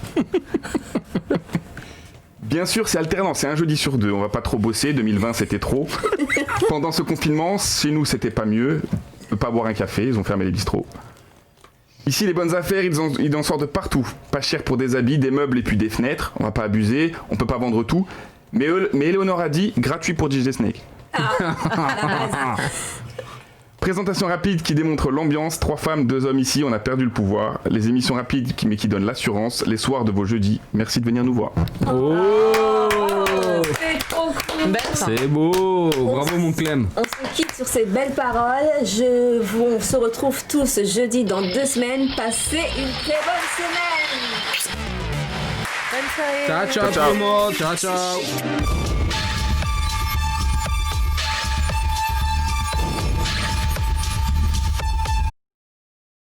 Bien sûr, c'est alternant, c'est un jeudi sur 2. On va pas trop bosser, 2020 c'était trop. Pendant ce confinement, chez nous c'était pas mieux. On peut pas boire un café, ils ont fermé les bistrots. Ici, les bonnes affaires, ils en sortent de partout. Pas cher pour des habits, des meubles et puis des fenêtres. On va pas abuser, on peut pas vendre tout. Mais Eleonore a dit, gratuit pour DJ Snake. Présentation rapide qui démontre l'ambiance. 3 femmes, 2 hommes ici, on a perdu le pouvoir. Les émissions rapides mais qui donnent l'assurance. Les soirs de vos jeudis. Merci de venir nous voir. C'est trop cool. Belle fin. C'est beau. Bravo mon Clem. On se quitte sur ces belles paroles. On se retrouve tous jeudi dans 2 semaines. Passez une très bonne semaine. Bonne soirée. Ciao ciao tout le monde. Ciao ciao.